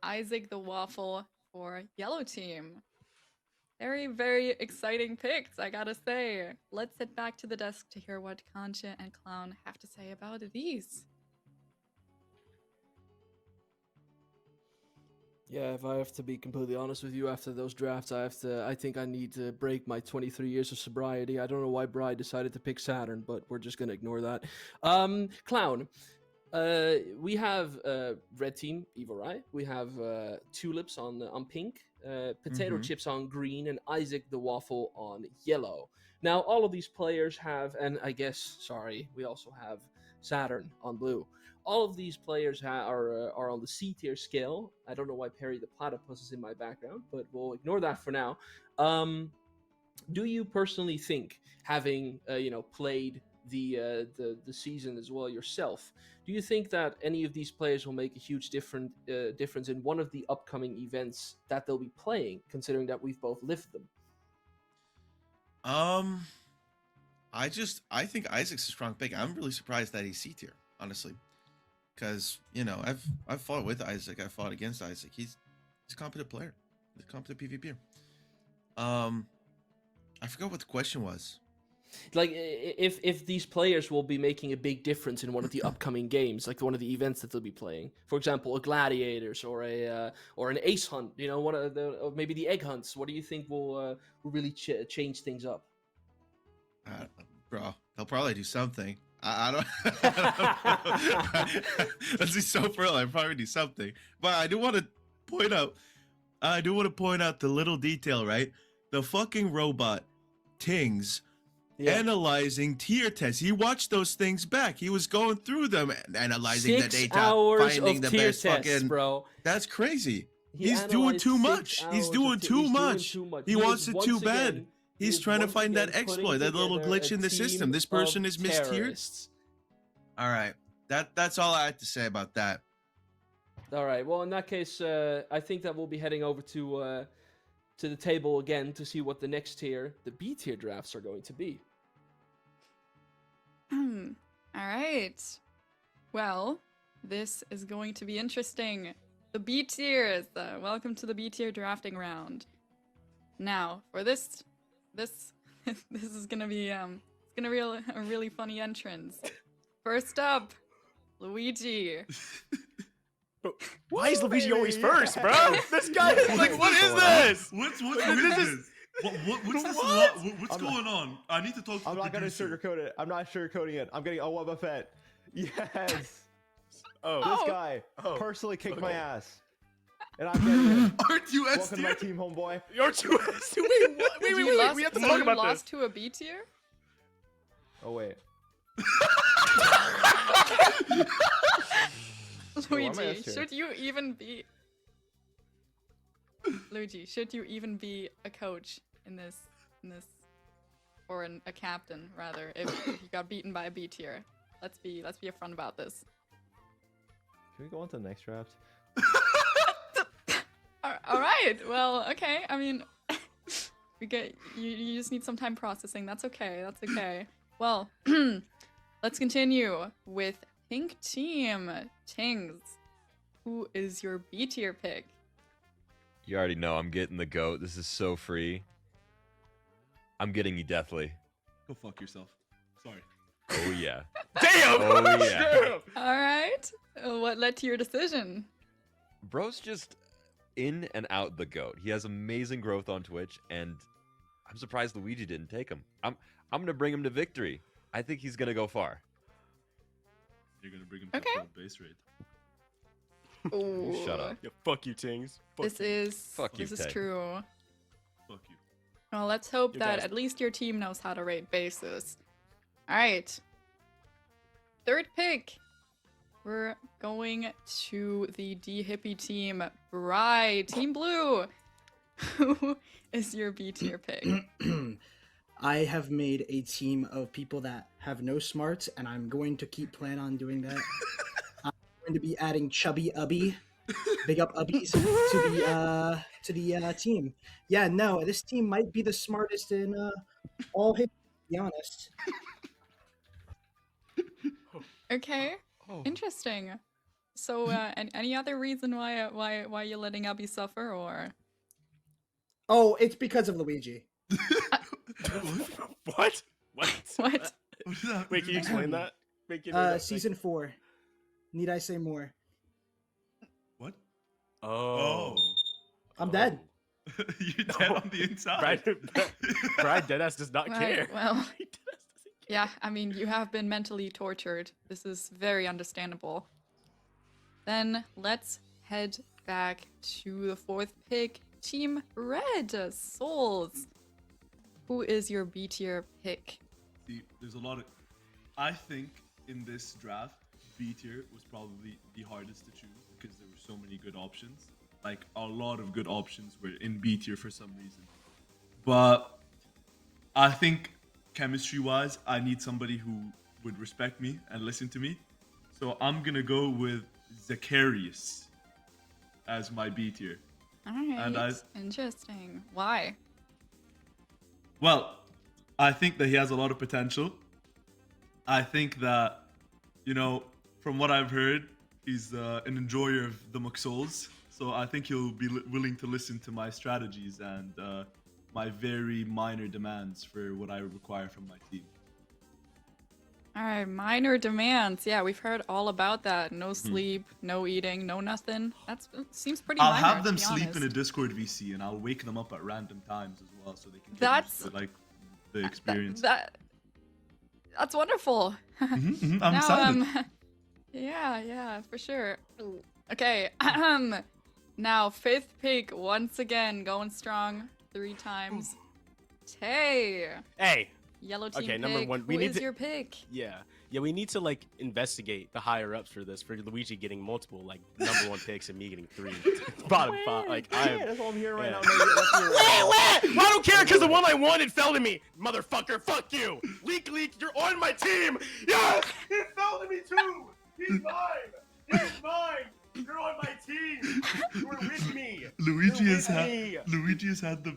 Isaac the Waffle for yellow team. Very, very exciting picks, I gotta say. Let's head back to the desk to hear what Concha and Clown have to say about these. Yeah, if I have to be completely honest with you, after those drafts, I think I need to break my 23 years of sobriety. I don't know why Bri decided to pick Saturn, but we're just gonna ignore that. Clown, we have red team Evorai. We have Tulips on pink, Potato Mhm. Chips on green, and Isaac the Waffle on yellow. Now, all of these players have, and I guess, sorry, we also have Saturn on blue. All of these players are on the C tier scale. I don't know why Perry the Platypus is in my background, but we'll ignore that for now. Do you personally think, having played the season as well yourself, do you think that any of these players will make a huge difference in one of the upcoming events that they'll be playing, considering that we've both lived them? I think Isaac's a strong pick. I'm really surprised that he's C tier, honestly, because I've fought with Isaac, I fought against Isaac. He's a competent player, he's a competent PvPer. I forgot what the question was. Like, if these players will be making a big difference in one of the upcoming games, like one of the events that they'll be playing. For example, a gladiators or an ace hunt. You know, or maybe the egg hunts. What do you think will really change things up? Bro, they'll probably do something. I don't. Let's be so real. I probably do something, but I do want to point out. The little detail, right? The fucking robot, Tings, analyzing tier tests. He watched those things back. He was going through them, analyzing the 6 data, hours finding of the tier best tests, fucking. bro. That's crazy. He He's doing analyzed too 6 much. He's hours doing of too he's much. doing too much. He is wants it once too bad. again- he He's is trying to once find that again exploit, putting that little together glitch a in the team system. This of person is mistiered. terrorists. All right, that's all I have to say about that. All right. Well, in that case, I think that we'll be heading over to to the table again to see what the next tier, the B tier drafts are going to be. All right. Well, this is going to be interesting. The B tiers. Welcome to the B tier drafting round. Now, for this this is gonna be it's gonna be a really funny entrance. First up, Luigi. Bro, why is Luigi always first, bro? This guy is like, what is this? What's This is- this? What's this? What's I'm not- going on? I need to talk to I'm the not gonna producer. sugarcoat it. I'm not sugarcoating it. I'm getting a Wubba Fett. Yes. Oh, This Oh. guy Oh, personally kicked my okay. ass. And I'm getting him. Aren't you S Welcome to my tier? team, homeboy. you're too. Wait, what? Wait, You wait. lost, We have to so talk you about lost this. to a B tier? Oh, wait. Luigi, I'm S tier. should you even be Luigi, should you even be a coach in this or a captain rather if you got beaten by a B tier? Let's be upfront about this. Can we go on to the next draft? All right. Well, okay. I mean, we get you just need some time processing. That's okay. That's okay. Well, let's continue with Pink Team. Tings, who is your B tier pick? You already know I'm getting the GOAT. This is so free. I'm getting you Deathly. Go fuck yourself. Sorry. Oh yeah. Damn. Oh, yeah. Damn. All right. What led to your decision? Bro's just in and out the GOAT. He has amazing growth on Twitch, and I'm surprised Luigi didn't take him. I'm gonna bring him to victory. I think he's gonna go far. You're gonna bring him to Okay. full base rate. Ooh, Shut up. Yeah, fuck you, Tings. Fuck This you. is Fuck you, this is Tay. true. Fuck you. Well, let's hope You that guys- at least your team knows how to rate bases. All right. Third pick. We're going to the D Hippie team. Bri, Team Blue. Who is your B tier pick? I have made a team of people that have no smarts, and I'm going to keep plan on doing that. I'm going to be adding Chubby Ubby, big up Ubbies, to the team. Yeah, no, this team might be the smartest in all hip, to be honest. Okay, Oh. interesting. So, any other reason why you're letting Ubby suffer, or? Oh, it's because of Luigi. What? What? What? What is that? Wait, can you explain that? Wait, give me that, like- Season 4. Need I say more? What? Oh. I'm dead. You're dead on the inside. Brad Deadass does not Right, care. well, Deadass doesn't care. yeah, I mean, you have been mentally tortured. This is very understandable. Then let's head back to the fourth pick. Team Red, Souls. Who is your B tier pick? See, there's a lot of. I think in this draft, B tier was probably the hardest to choose because there were so many good options. Like a lot of good options were in B tier for some reason. But I think chemistry-wise, I need somebody who would respect me and listen to me. So I'm gonna go with Zacharias as my B tier. All right, I- interesting. Why? Well, I think that he has a lot of potential. I think that, you know, from what I've heard, he's an enjoyer of the McSouls. So I think he'll be willing to listen to my strategies and my very minor demands for what I require from my team. All right, minor demands. Yeah, we've heard all about that. No sleep, no eating, no nothing. That seems pretty I'll minor. have them to be sleep in a honest. Discord VC and I'll wake them up at random times as well so they can get That's- used to, like the experience. That's wonderful. I'm now, excited. yeah, for sure. Okay, now fifth pick once again going strong 3 times. Tay, Hey, yellow team Okay, pick. number one, we Who need is to- your pick? yeah, we need to like investigate the higher ups for this. For Luigi getting multiple like number 1 picks and me getting 3 bottom 5. Like Yeah, I'm. that's all I'm hearing right yeah. now. Maybe let's hear it. I don't care because the one I wanted fell to me, motherfucker. Fuck you. Leak, you're on my team. Yes, he fell to me too. He's mine. He's mine. You're on my team. You're with me. Luigi You're has with had me. Luigi has had the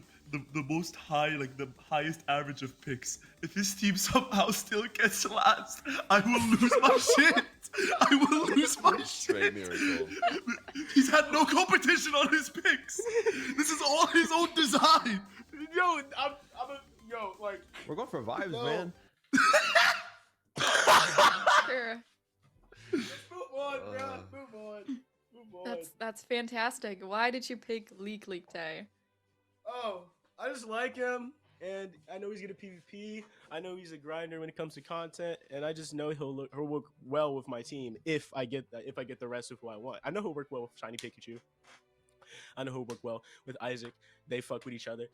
most high, like the highest average of picks. If his team somehow still gets last, I will lose my shit. I will lose my Straight shit. miracle. He's had no competition on his picks. This is all his own design. Yo, yo, like. We're going for vibes, No. man. Sure. Move on, bro. Move on. Move on. That's fantastic. Why did you pick Leak Day? Oh, I just like him, and I know he's gonna PvP. I know he's a grinder when it comes to content, and I just know he'll work well with my team if I get the rest of who I want. I know he'll work well with Shiny Pikachu. I know he'll work well with Isaac. They fuck with each other.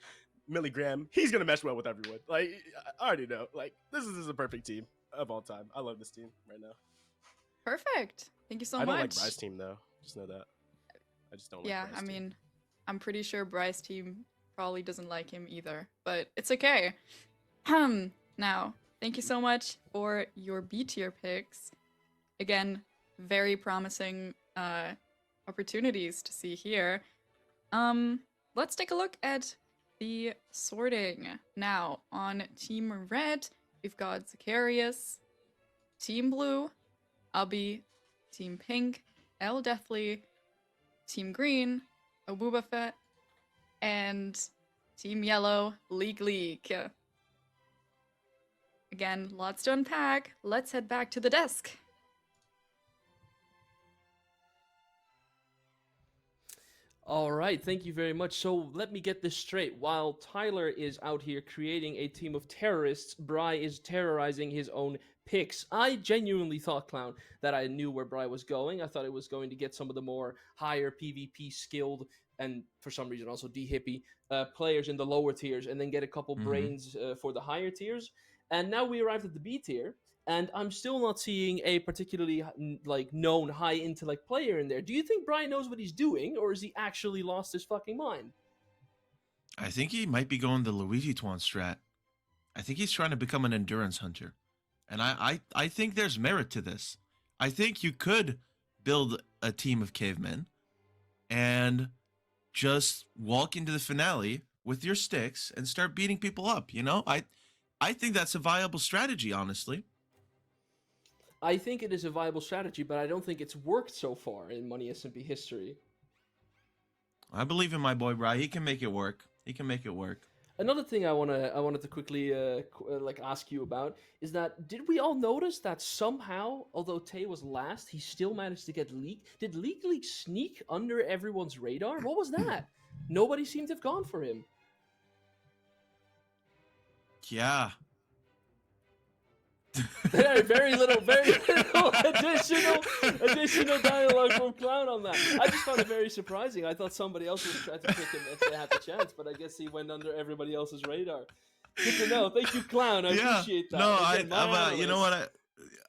Milligram, he's gonna mesh well with everyone. Like I already know. Like this is a perfect team of all time. I love this team right now. Perfect. Thank you so I don't much. like Bryce's team though. Just know that. I just don't like Yeah, Bryce's I team. mean, I'm pretty sure Bryce's team probably doesn't like him either, but it's okay. Now, thank you so much for your B tier picks. Again, very promising opportunities to see here. Let's take a look at the sorting. Now, on Team Red, we've got Zacharias, Team Blue, Ubby, Team Pink, El Deathly, Team Green, Obubafet, and Team Yellow, League. Again, lots to unpack. Let's head back to the desk. All right, thank you very much. So let me get this straight. While Tyler is out here creating a team of terrorists, Bry is terrorizing his own picks. I genuinely thought, Clown, that I knew where Bry was going. I thought it was going to get some of the more higher PvP skilled and for some reason also D-hippie players in the lower tiers and then get a couple brains for the higher tiers. And now we arrived at the B tier. And I'm still not seeing a particularly known high intellect player in there. Do you think Brian knows what he's doing, or is he actually lost his fucking mind? I think he might be going the Luigi Twan strat. I think he's trying to become an endurance hunter. And I think there's merit to this. I think you could build a team of cavemen and just walk into the finale with your sticks and start beating people up, you know? I think that's a viable strategy, honestly. I think it is a viable strategy, but I don't think it's worked so far in Money SMP history. I believe in my boy Bry. He can make it work. He can make it work. Another thing I wanted to quickly ask you about is that did we all notice that somehow, although Tay was last, he still managed to get Leak? Did Leak sneak under everyone's radar? What was that? Nobody seemed to have gone for him. Yeah. very little additional dialogue from Clown on that. I just found it very surprising. I thought somebody else would try to pick him if they had the chance, but I guess he went under everybody else's radar. Good to know. Thank you, Clown. I appreciate that. No, Again, you know what?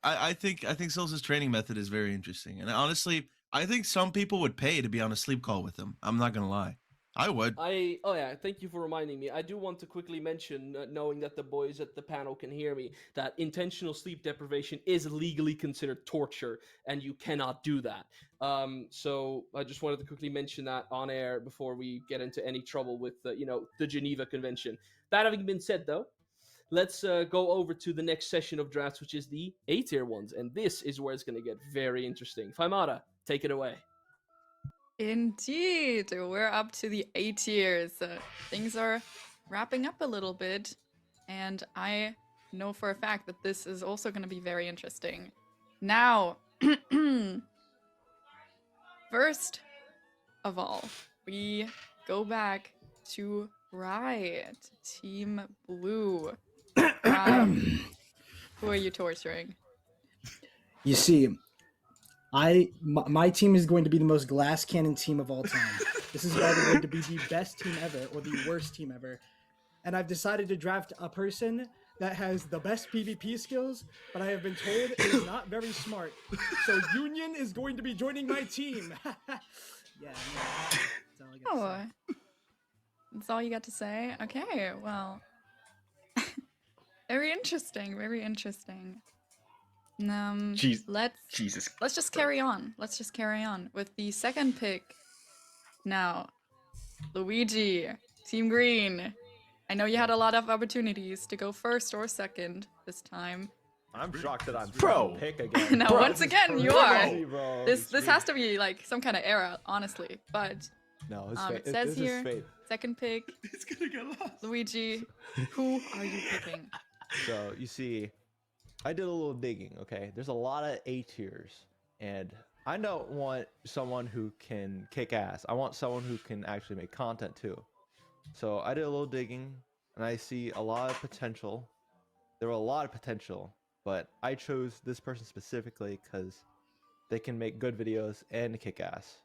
I think Souls' training method is very interesting, and honestly, I think some people would pay to be on a sleep call with him. I'm not gonna lie. I would. Thank you for reminding me. I do want to quickly mention, knowing that the boys at the panel can hear me, that intentional sleep deprivation is legally considered torture, and you cannot do that. So I just wanted to quickly mention that on air before we get into any trouble with, the Geneva Convention. That having been said, though, let's go over to the next session of drafts, which is the A-tier ones, and this is where it's going to get very interesting. Faimara, take it away. Indeed, we're up to the A tiers. Things are wrapping up a little bit, and I know for a fact that this is also going to be very interesting. Now, first of all, we go back to Riot, Team Blue. Who are you torturing? You see, my team is going to be the most glass cannon team of all time. This is either going to be the best team ever or the worst team ever. And I've decided to draft a person that has the best PvP skills, but I have been told is not very smart. So Union is going to be joining my team. Yeah, that's all I got to say. That's all you got to say? Okay, well. Very interesting, very interesting. Jeez. Let's Jesus. just carry on. Let's just carry on with the second pick. Now, Luigi, Team Green. I know you had a lot of opportunities to go first or second this time. I'm shocked that I'm Bro. pick again. Now, Bro, once This is again, you crazy, are. bro. This has to be like some kind of error, honestly. But No, it's it says this here, is fate. second pick, It's gonna get lost. Luigi. Who are you picking? So you see, I did a little digging. Okay, there's a lot of A tiers, and I don't want someone who can kick ass. I want someone who can actually make content too. So I did a little digging, and I see a lot of potential. There were a lot of potential, but I chose this person specifically because they can make good videos and kick ass.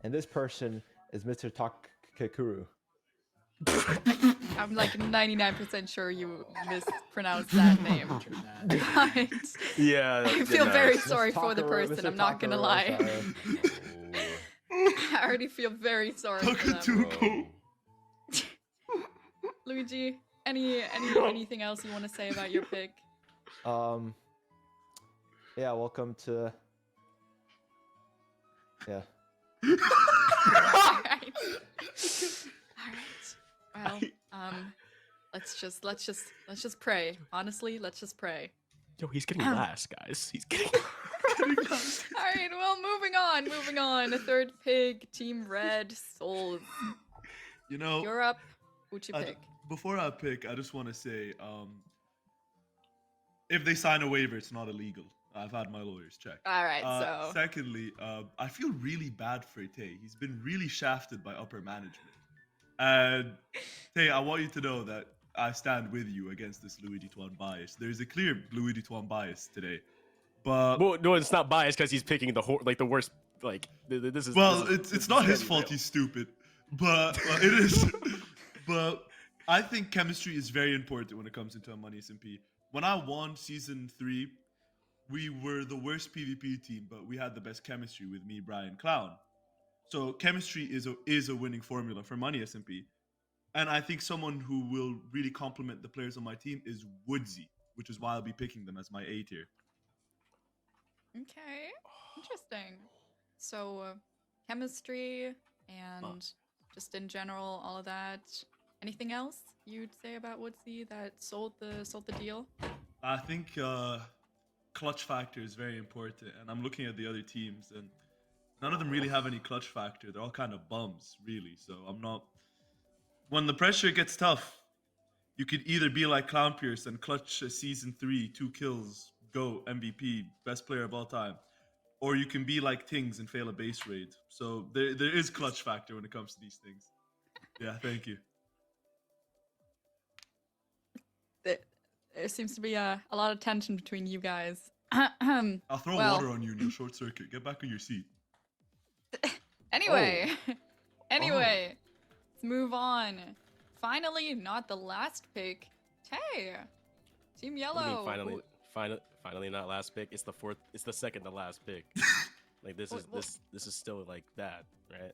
And this person is Mr. Takakuru. I'm like 99% sure you mispronounced that name. But Yeah. I feel no. very Mr. sorry for the Takaro- person. Mr. I'm not gonna Takaro, lie. sorry. I already feel very sorry for them. Takatuko. Luigi, anything else you want to say about your pick? Yeah, welcome to. Yeah. Alright. Well, let's just pray. Honestly, let's just pray. Yo, he's getting last, guys. He's getting. Alright, well, moving on. A third pick, Team Red, Souls. You know, You're up. Who'd you pick? before I pick, I just want to say, if they sign a waiver, it's not illegal. I've had my lawyers check. Alright, so. Secondly, I feel really bad for Tay. He's been really shafted by upper management. And Tay, I want you to know that I stand with you against this Louis Vuitton bias. There's a clear Louis Vuitton bias today, but Well, no, it's not biased because he's picking the worst. Like this is. well, this is- it's not his very fault. real. He's stupid, but it is. But I think chemistry is very important when it comes into a Money SMP. When I won season 3, we were the worst PvP team, but we had the best chemistry with me, Brian, Clown. So chemistry is a winning formula for Money SMP. And I think someone who will really complement the players on my team is Woodsy, which is why I'll be picking them as my A tier. Okay, interesting. So, chemistry and just in general, all of that. Anything else you'd say about Woodsy that sold the deal? I think clutch factor is very important, and I'm looking at the other teams, and none of them really have any clutch factor. They're all kind of bums, really. So I'm not. When the pressure gets tough, you could either be like Clown Pierce and clutch a season 3, 2 kills, go MVP, best player of all time, or you can be like Tings and fail a base raid. So there is clutch factor when it comes to these things. Yeah, thank you. There seems to be a lot of tension between you guys. I'll throw Well. water on you and you'll short circuit. Get back on your seat. Anyway, let's move on. Finally, not the last pick. Tay, Team What Yellow. do you mean finally not last pick? It's the fourth. It's the second to last pick. Like this is Well- this is still like that, right?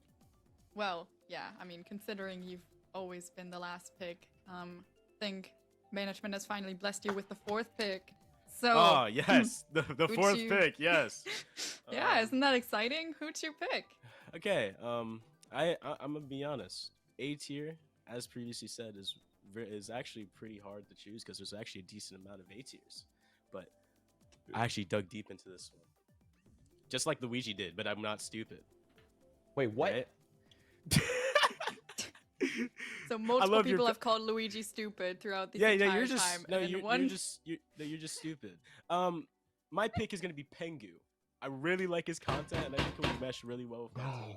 Well, yeah. I mean, considering you've always been the last pick, think management has finally blessed you with the fourth pick. So. Oh yes, the Who'd fourth you- pick. Yes. Yeah, isn't that exciting? Who'd you pick? Okay. I'm gonna be honest. A tier, as previously said, is actually pretty hard to choose because there's actually a decent amount of A tiers. But I actually dug deep into this one, just like Luigi did. But I'm not stupid. Wait, what? Right? So multiple love your people co- have called Luigi stupid throughout the Yeah, entire you're just time. no, and then you're just stupid. My pick is gonna be Pengu. I really like his content, and I think it would mesh really well with my team.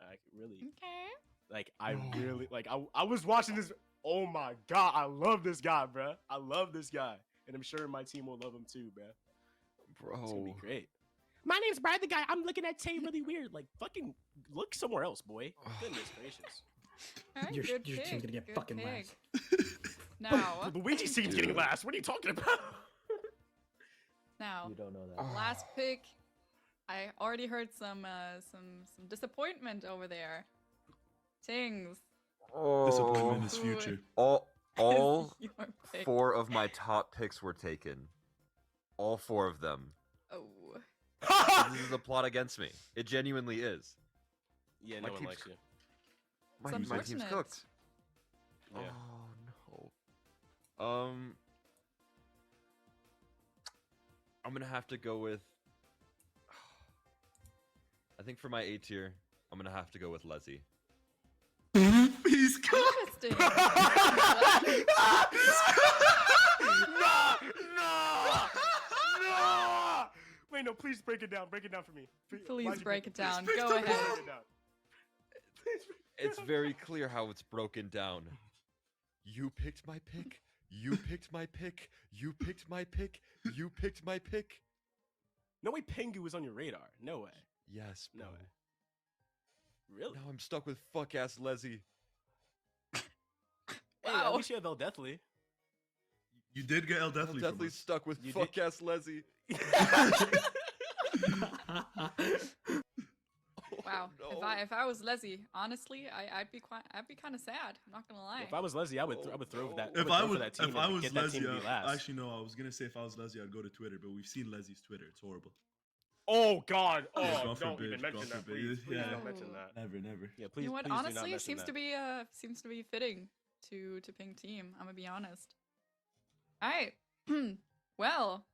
Like really, Okay. like I really like. I was watching this. Oh my god, I love this guy, bruh. I love this guy, and I'm sure my team will love him too, bruh. It's gonna be great. My name's Brad, the guy. I'm looking at Tay really weird. Like fucking look somewhere else, boy. Goodness gracious. All right, Your good team's pick, gonna get good fucking pick. last. Now, Luigi's team's getting last. What are you talking about? now, You don't know that. last pick. I already heard some disappointment over there. Tings. Disappointment is Who- future. All Your pick. 4 of my top picks were taken. all 4 of them. Oh. This is a plot against me. It genuinely is. Yeah, My no one team's likes you. My It's team's unfortunate. cooked. Yeah. Oh no. I'm gonna have to go with. I think for my A tier, I'm gonna have to go with Leslie. He's cooked. Interesting. No! Wait, no, please break it down. Break it down for me. Please Why'd you break it down. Please Go break ahead. it down. Please break it It's down. very clear how it's broken down. You picked my pick. You picked my pick. You picked my pick. You picked my pick. No way Pengu was on your radar. No way. Yes, No bro. way. Really? Now I'm stuck with fuck ass Leslie. Hey, Wow. at least you have El Deathly. You did get El I'm Deathly from definitely us. stuck with You fuck ass Leslie. Wow. Oh, If I was Leslie, honestly, I'd be kind of sad. I'm not gonna lie. If I was Leslie, I would throw no. that. If would I throw was for that team if I and was get that Leslie, team to be last. actually no, I was gonna say if I was Leslie, I'd go to Twitter, but we've seen Leslie's Twitter. It's horrible. Oh God! Oh, God don't forbid, even mention God that, forbid. please. Please Yeah. don't mention that. Never. Yeah, please. You know what? Please do not Honestly, it mention seems that. to be fitting to ping team. I'm gonna be honest. All right. Well,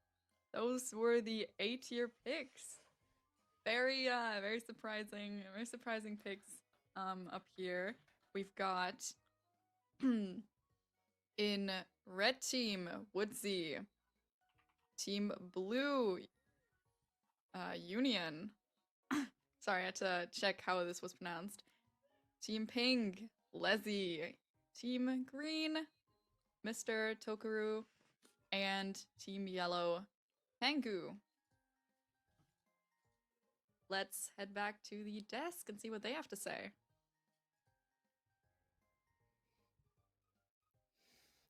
those were the A tier picks. Very surprising picks up here. We've got in red team Woodsy, team blue Union. Sorry, I had to check how this was pronounced. Team pink Leslie, team green Mr. Tokaru, and team yellow Pengu. Let's head back to the desk and see what they have to say.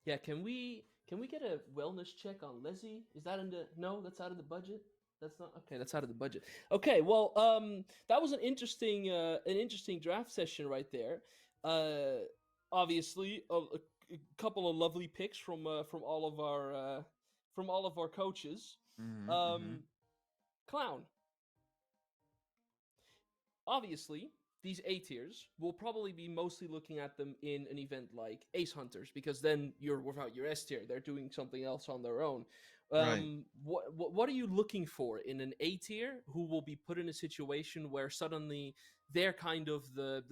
Yeah, can we get a wellness check on Leslie? Is that in the no? That's out of the budget. That's not okay. That's out of the budget. Okay, well, that was an interesting draft session right there. Obviously, a couple of lovely picks from all of our coaches. Clown. Obviously, these A tiers, we'll probably be mostly looking at them in an event like Ace Hunters, because then you're without your S tier. They're doing something else on their own. Right. What are you looking for in an A tier who will be put in a situation where suddenly they're kind of the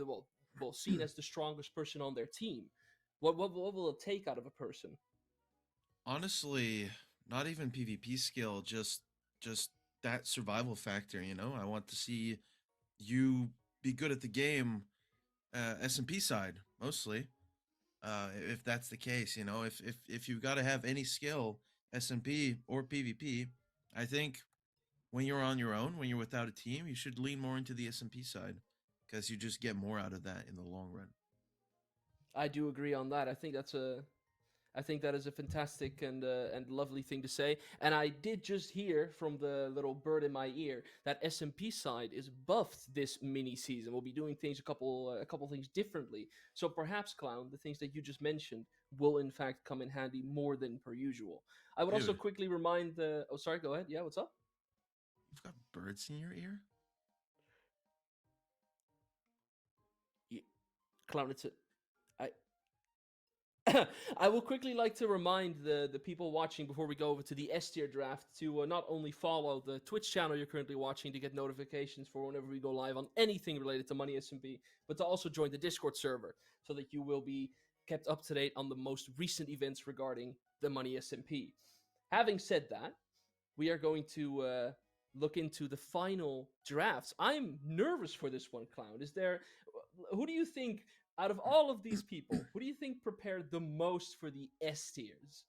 seen as the strongest person on their team? What will it take out of a person? Honestly, not even PvP skill, just that survival factor, you know? I want to see you be good at the game, SMP side mostly. If that's the case, you know, if you've got to have any skill, SMP or PvP, I think when you're on your own, when you're without a team, you should lean more into the SMP side because you just get more out of that in the long run. I do agree on that. I think that is a fantastic and lovely thing to say. And I did just hear from the little bird in my ear that SMP side is buffed this mini season. We'll be doing things a couple things differently. So perhaps, Clown, the things that you just mentioned will in fact come in handy more than per usual. I would also Dude. quickly remind the. Oh, sorry. Go ahead. Yeah. What's up? You've got birds in your ear? Clown, it's a. I will quickly like to remind the people watching before we go over to the S tier draft to not only follow the Twitch channel you're currently watching to get notifications for whenever we go live on anything related to Money SMP, but to also join the Discord server so that you will be kept up to date on the most recent events regarding the Money SMP. Having said that, we are going to look into the final drafts. I'm nervous for this one, Clown. Who do you think, out of all of these people, who do you think prepared the most for the S tiers?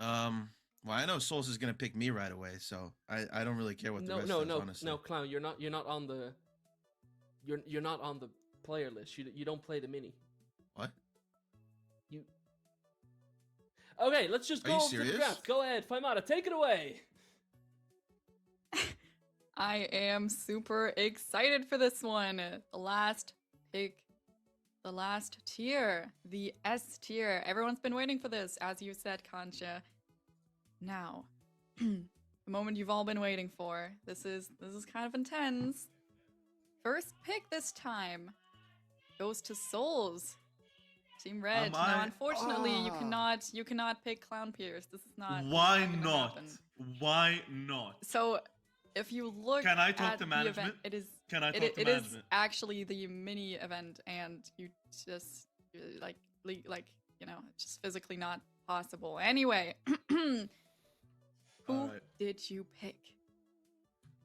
Well, I know Souls is gonna pick me right away, so I don't really care what the rest does, honestly. No, Clown, you're not on the you're not on the player list. You don't play the mini. What? You Okay, let's just Are go you over to the serious? draft. Go ahead, Faimata, take it away. I am super excited for this one. The last pick, the last tier, the S tier. Everyone's been waiting for this, as you said, Kancha. Now, the moment you've all been waiting for. This is kind of intense. First pick this time goes to Souls. Team Red. Am Now, I- unfortunately, you Ah. cannot pick Clown Pierce. This is not. Why gonna not? happen. Why not? So, if you look Can I talk at to the event, management? it is Can I it, talk to it is management? actually the mini event, and you just like it's just physically not possible. Anyway, who Alright. did you pick?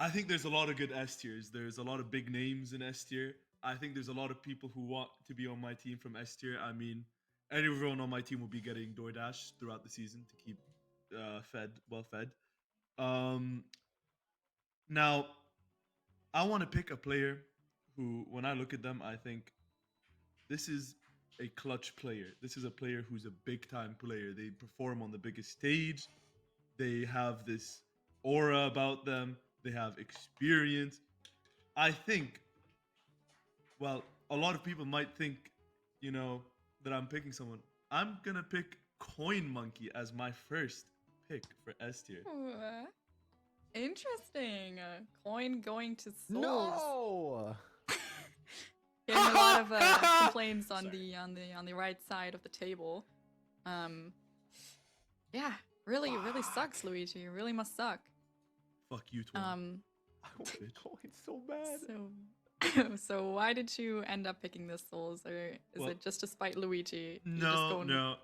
I think there's a lot of good S tiers. There's a lot of big names in S tier. I think there's a lot of people who want to be on my team from S tier. I mean, everyone on my team will be getting DoorDash throughout the season to keep well fed. Now, I want to pick a player who, when I look at them, I think this is a clutch player. This is a player who's a big time player. They perform on the biggest stage. They have this aura about them. They have experience. I think, well, a lot of people might think, that I'm picking someone. I'm going to pick Coin Monkey as my first pick for S tier. Ooh, interesting. Coin going to Souls. No. Getting a lot of complaints on the right side of the table. Yeah, really sucks, Luigi. It really must suck. Fuck you, Twan. I want coin so bad. So why did you end up picking this Souls, or is Well, it just to spite Luigi? You're just No, going- no.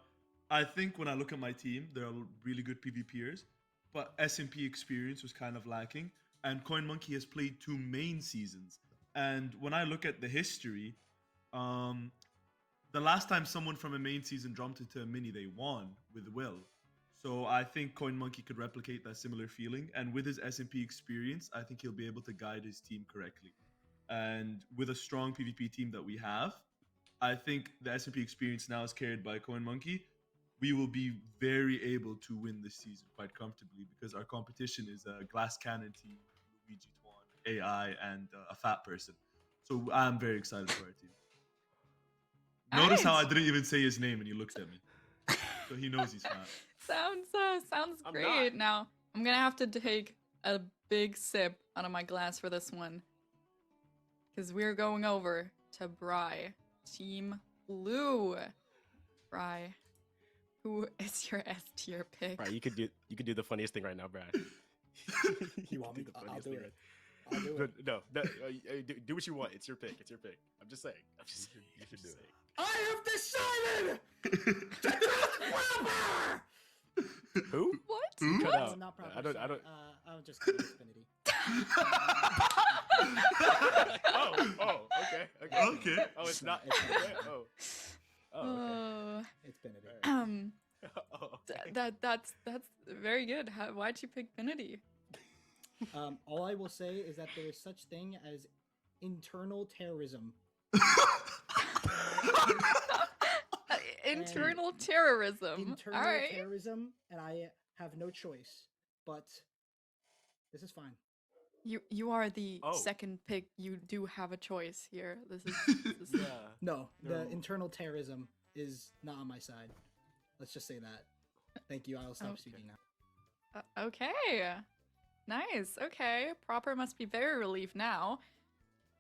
I think when I look at my team, there are really good PvPers, but SMP experience was kind of lacking. And Coin Monkey has played 2 main seasons. And when I look at the history, the last time someone from a main season jumped into a mini, they won with Will. So I think Coin Monkey could replicate that similar feeling. And with his SMP experience, I think he'll be able to guide his team correctly. And with a strong PvP team that we have, I think the SMP experience now is carried by Coin Monkey. We will be very able to win this season quite comfortably because our competition is a Glass Cannon team, Luigi Twan, AI, and a fat person. So I'm very excited for our team. Notice how I Nice. didn't even say his name and he looks at me. So he knows he's fat. Sounds I'm great. not. Now I'm gonna have to take a big sip out of my glass for this one, because we're going over to Bry, Team Blue. Bry, who is your S tier pick? Right, you could do the funniest thing right now, Brad. You want me? could the I'll funniest do thing it. right- I'll do But it. no, do what you want. It's your pick. It's your pick. I'm just saying. You should do it. I have decided to proper. Who? What? Who? Cut out. Not proper. I don't. sorry. I'll just call it Xfinity. Oh, okay. Okay. Oh, it's not. It's not. Okay. Oh, okay. Xfinity. Oh, okay. That's very good. Why'd you pick Finity? All I will say is that there is such thing as internal terrorism. Internal terrorism. Internal All right. terrorism, and I have no choice. But this is fine. You are the Oh. second pick. You do have a choice here. This is Yeah. No, the No. internal terrorism is not on my side. Let's just say that. Thank you. I'll stop Okay. speaking now. Okay. Nice. Okay. Proper must be very relieved now.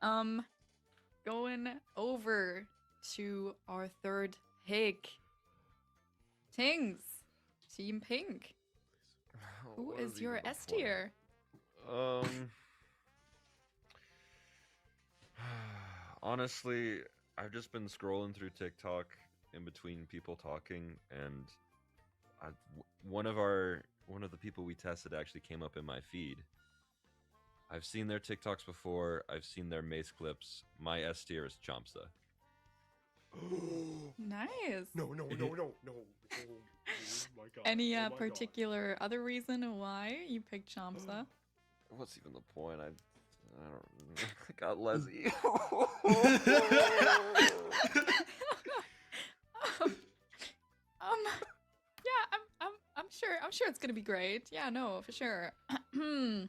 Going over to our third pick. Tings. Team Pink. Who What is your even the S point? tier? Honestly, I've just been scrolling through TikTok in between people talking, and one of the people we tested actually came up in my feed. I've seen their TikToks before. I've seen their Mace clips. My S tier is Chompsa. Nice. No. Oh my god. Any Oh my God. particular other reason why you picked Chompsa? What's even the point? I don't. I got Leslie. Yeah, I'm sure it's gonna be great. Yeah, no, for sure. All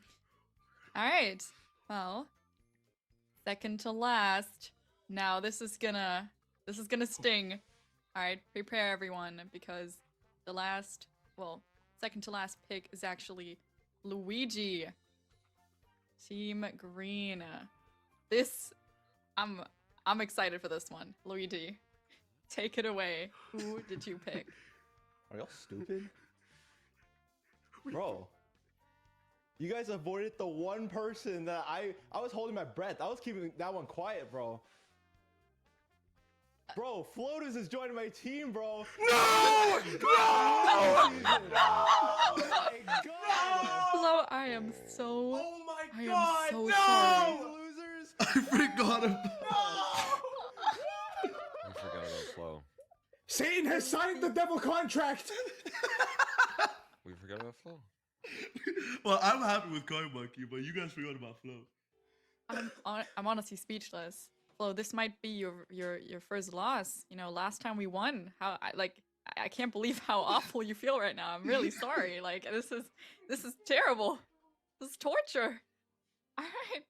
right. Well, second to last. Now this is gonna sting. All right, prepare everyone, because the second to last pick is actually Luigi. Team Green. This, I'm excited for this one. Luigi, take it away. Who did you pick? Are y'all stupid? Bro. You guys avoided the one person that I was holding my breath. I was keeping that one quiet, bro. Bro, Flotus is joining my team, bro. No! No! Oh my god! Flo, I am so. Oh my I am god! so no! sorry. Losers! I forgot about. I forgot about Flo. Satan has signed the devil contract. We forgot about Flo. Well, I'm happy with Coin Monkey, but you guys forgot about Flo. I'm honestly speechless. Flo, this might be your first loss. You know, last time we won. I can't believe how awful you feel right now. I'm really sorry. Like this is terrible. This is torture. All right.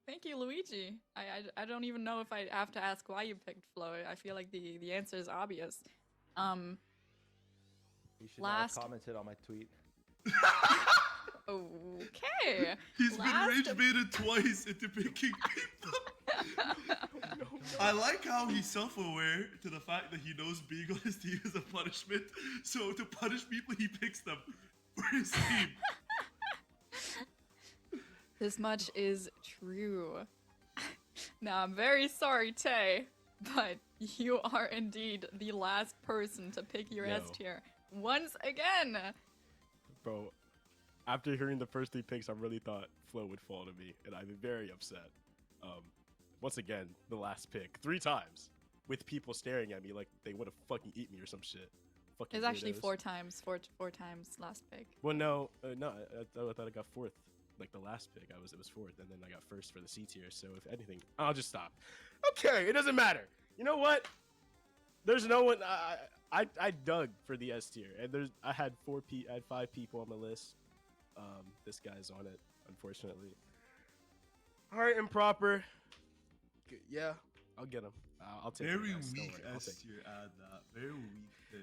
Thank you, Luigi. I don't even know if I have to ask why you picked Flo. I feel like the answer is obvious. You should Last- have commented on my tweet. Okay. He's Last- been rage baited twice into picking people. I like how he's self-aware to the fact that he knows being on his team is a punishment. So to punish people, he picks them for his team. This much is true. Now, I'm very sorry, Tay, but you are indeed the last person to pick your No. S tier once again. Bro, after hearing the first 3 picks, I really thought Flo would fall to me, and I'm very upset. Once again, the last pick 3 times with people staring at me like they want to fucking eat me or some shit. Fucking It's actually weirdos. 4 times, four times last pick. Well, no, I thought I got 4th. Like the last pick, it was 4th, and then I got 1st for the C tier. So if anything, I'll just stop. Okay, it doesn't matter. You know what? There's no one. I dug for the S tier, and I had 5 people on the list. This guy's on it, unfortunately. All right, improper. Yeah, I'll get him. I'll take him. Very guys, don't weak worry, I'll S take tier ad that. Very weak pick.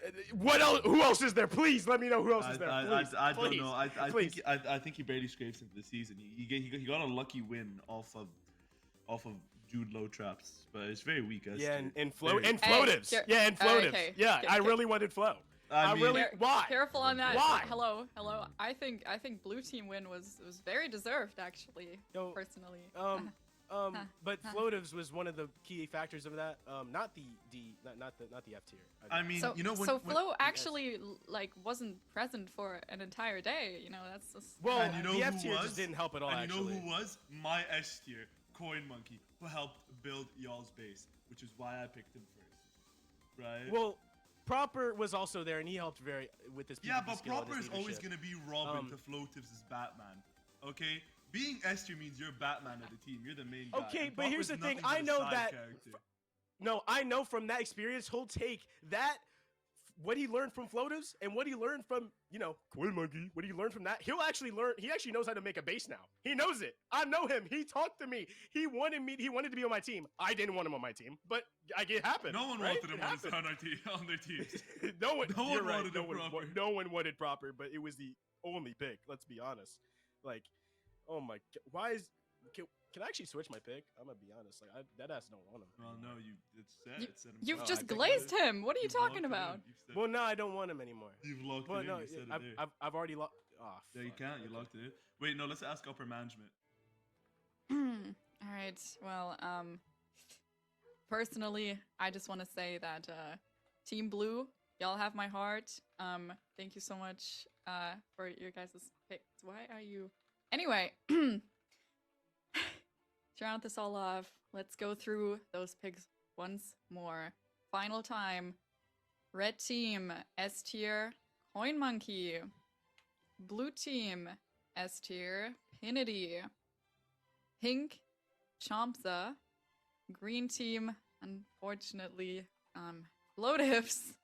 I think- What else? Who else is there? Please let me know who else is there. Please, I don't please, know. I please. think he barely scrapes into the season. He got a lucky win off of Jude Low traps, but it's very weak. S Yeah, tier. and Very- floatives. Hey, Yeah, and floatives. okay, Yeah, okay, I okay. really wanted flow. I mean- really why? Careful on that. Why? Hello. I think blue team win was very deserved, actually. Yo, Personally. But floatives was one of the key factors of that. Not the F tier. I mean, So, you know when. so when- Flo actually like wasn't present for an entire day. You know, that's just. Well, and you know the who F tier was? just didn't help at all. And you actually. know who was? My S tier, Coin Monkey, who helped build y'all's base, which is why I picked him first. Right? Well, Proper was also there, and he helped very with his. yeah, PvP but skill and Proper his is always leadership. gonna be Robin Um, to Floatives' Batman. Okay? Being S tier means you're Batman of the team. You're the main guy. Okay, and but here's Proper's the thing, nothing but I a know side that- character. No, I know from that experience, he'll take that, what he learned from floatives, and what he learned from, Coin Monkey, what he learned from that, he actually knows how to make a base now. He knows it. I know him. He talked to me. He wanted to be on my team. I didn't want him on my team, but it happened. No one right? wanted him It on, happened. on their teams. No one No one right, wanted no him one, Proper. No one wanted Proper, but it was the only pick, let's be honest. Like, oh my god, why is... Can I actually switch my pick? I'm gonna be honest. Like, that ass don't want him. Well, no, it's set. You- It said him You've first. just I think glazed him. What are you You've locked talking it in. about? You've said- Well, no, I don't want him anymore. You've locked Well, it in. no, You said it there. I've already locked. Oh, Yeah, you fuck. can't. You Okay. locked it in. Wait, no. Let's ask upper management. All right. Well, personally, I just want to say that Team Blue, y'all have my heart. Thank you so much for your guys' picks. Why are you? Anyway, to round this all off, let's go through those picks once more. Final time. Red team, S tier, Coin Monkey. Blue team, S tier, Pinity. Pink, Chompza. Green team, unfortunately, Floatives.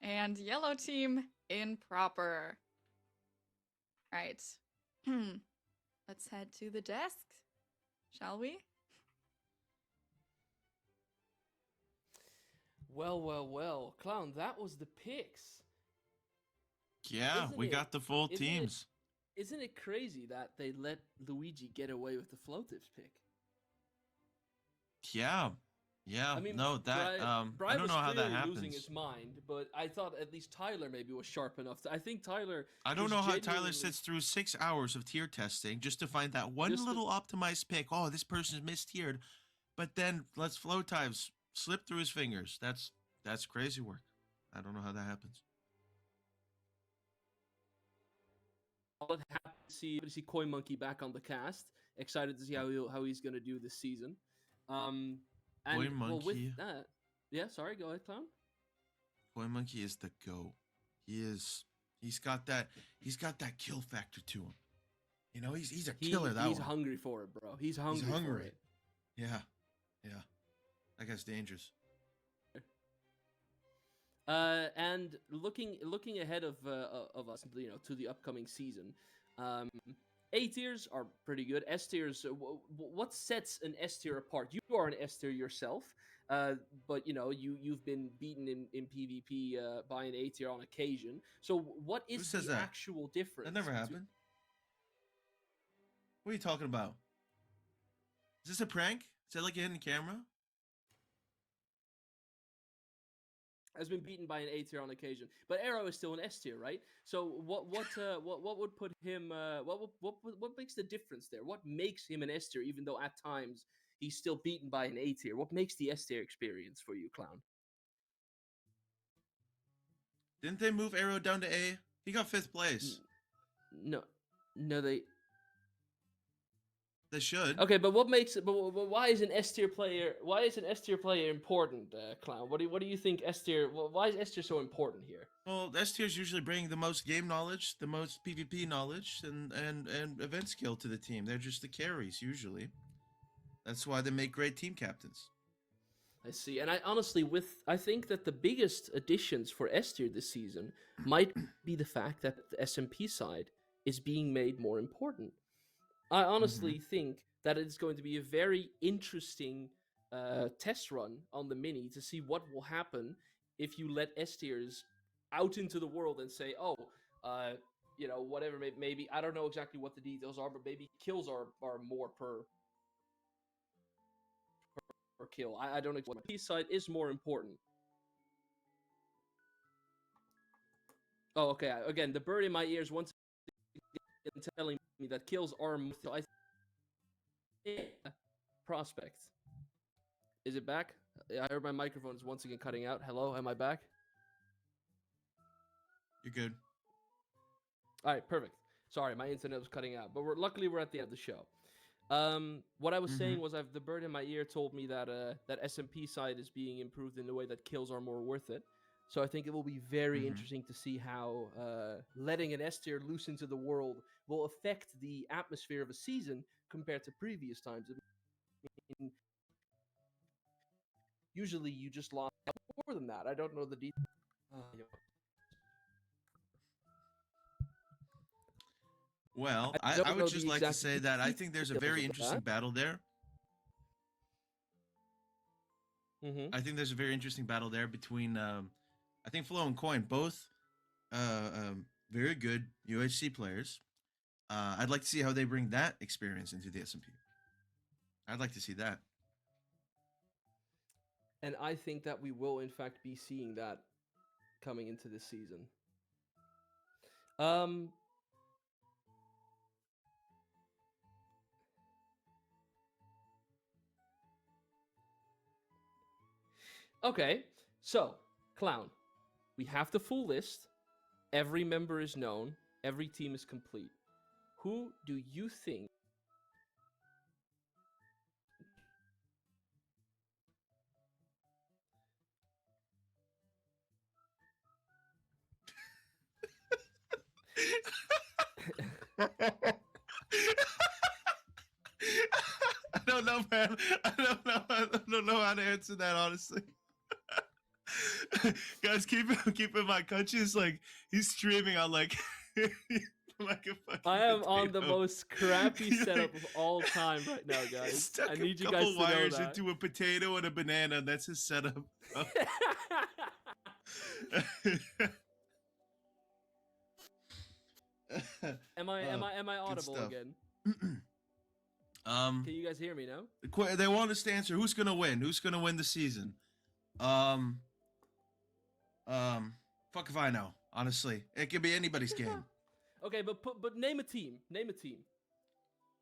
And yellow team, Improper. Right. Let's head to the desk, shall we? Well, Clown, that was the picks. Yeah, Isn't we it? got the full Isn't it? teams. Isn't it crazy that they let Luigi get away with the Floatives pick? Yeah. Yeah. I mean, No, that I Bri don't know was how that clearly losing his happens. mind, but I thought at least Tyler maybe was sharp enough. I think Tyler I don't was know how Tyler genuinely sits through 6 hours of tier testing just to find that one just little optimized pick. Oh, this person's mistiered, but then lets flow times slip through his fingers. That's crazy work. I don't know how that happens. happy to see Koi Monkey back on the cast. Excited to see how he's gonna do this season. Um, Boy and well, with Monkey, that, yeah. Sorry, go ahead, clown. Boy Monkey is the go. He is. He's got that. He's got that kill factor to him. You know, he's a killer. He's one. hungry for it, bro. He's hungry. He's hungry. For it. Yeah, yeah. That guy's dangerous. And looking ahead of us, to the upcoming season, A tiers are pretty good. S tiers, what sets an S tier apart? You are an S tier yourself, but you've been beaten in PvP by an A tier on occasion. So what Who is says the that? actual difference? That never happened. What are you talking about? Is this a prank? Is that like a hidden camera? Has been beaten by an A tier on occasion, but Arrow is still an S tier, right? So what would put him? What makes the difference there? What makes him an S tier, even though at times he's still beaten by an A tier? What makes the S tier experience for you, Clown? Didn't they move Arrow down to A? He got 5th place. No, no, they. They should. Okay, but what makes it? But why is an S tier player? Why is an S tier player important, Clown? What do you think S tier? Why is S tier so important here? Well, S tiers usually bring the most game knowledge, the most PvP knowledge, and event skill to the team. They're just the carries usually. That's why they make great team captains. I see, and I honestly, I think that the biggest additions for S tier this season might be the fact that the SMP side is being made more important. I honestly think that it's going to be a very interesting test run on the mini to see what will happen if you let S tiers out into the world and say, oh, whatever, maybe, I don't know exactly what the details are, but maybe kills are more per kill. I don't know what P side is more important. Oh, okay. Again, the bird in my ears once again telling me that kills are more. I prospect. Is it back? I heard my microphone is once again cutting out. Hello, am I back? You're good. All right, perfect. Sorry, my internet was cutting out, but luckily we're at the end of the show. What I was saying was, the bird in my ear told me that that SMP side is being improved in the way that kills are more worth it. So I think it will be very interesting to see how letting an S tier loose into the world will affect the atmosphere of a season compared to previous times. I mean, usually you just lost more than that. I don't know the details. Well, I would just like to say that I think there's a very interesting battle there. I think there's a very interesting battle there between, I think Flo and Coin, both very good UHC players. I'd like to see how they bring that experience into the SMP. I'd like to see that. And I think that we will, in fact, be seeing that coming into this season. Okay, so, Clown, we have the full list. Every member is known. Every team is complete. Who do you think? I don't know, man. I don't know how to answer that, honestly. Guys, keep in mind, Kunchi is like, he's streaming on like like a fucking I am potato. on the most crappy setup of all time right now, guys. Stuck I need a you couple guys to know wires that. into a potato and a banana. That's his setup. Am I audible stuff. again? Um, Can you guys hear me now? they want us to answer who's gonna win. Who's gonna win the season? Um, fuck if I know. Honestly, it could be anybody's game. Okay, but name a team. Name a team.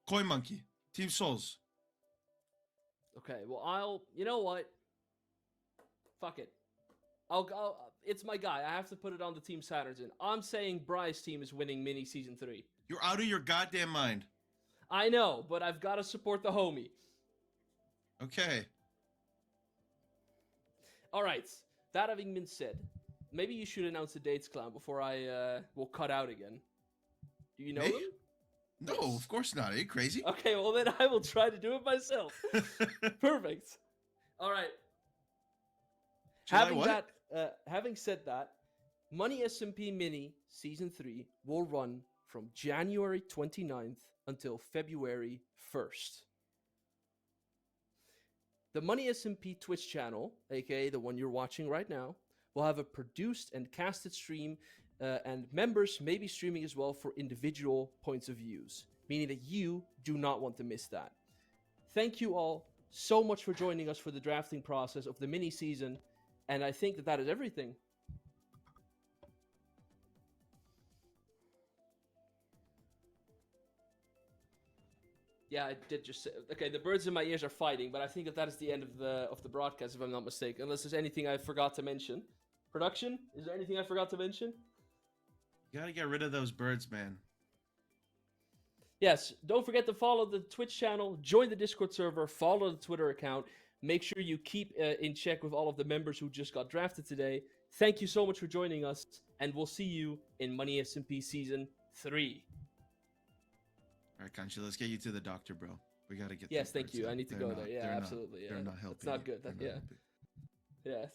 Coin Monkey, Team Souls. Okay, well you know what? Fuck it. It's my guy. I have to put it on the Team Saturn. I'm saying Bry's team is winning mini season 3. You're out of your goddamn mind. I know, but I've got to support the homie. Okay. All right. That having been said, maybe you should announce the dates, Clown, before I will cut out again. Do you know Me? them? No, Yes. of course not. Are you crazy? Okay, well then I will try to do it myself. Perfect. All right. Having said that, Money SMP Mini Season 3 will run from January 29th until February 1st. The Money SMP Twitch channel, aka the one you're watching right now, will have a produced and casted stream, and members may be streaming as well for individual points of views, meaning that you do not want to miss that. Thank you all so much for joining us for the drafting process of the mini season, and I think that is everything. Yeah, I did just say. Okay, the birds in my ears are fighting, but I think that is the end of the broadcast, if I'm not mistaken. Unless there's anything I forgot to mention. Production, is there anything I forgot to mention? You gotta get rid of those birds, man. Yes, don't forget to follow the Twitch channel, join the Discord server, follow the Twitter account. Make sure you keep in check with all of the members who just got drafted today. Thank you so much for joining us, and we'll see you in Money SMP Season 3. All right, Kanchi, let's get you to the doctor, bro. We gotta get. Yes, these thank birds you. in. I need to They're go not- there. Yeah, they're not- absolutely. Yeah, They're not helping. It's not you. good. They're not Yeah. helping. Yeah.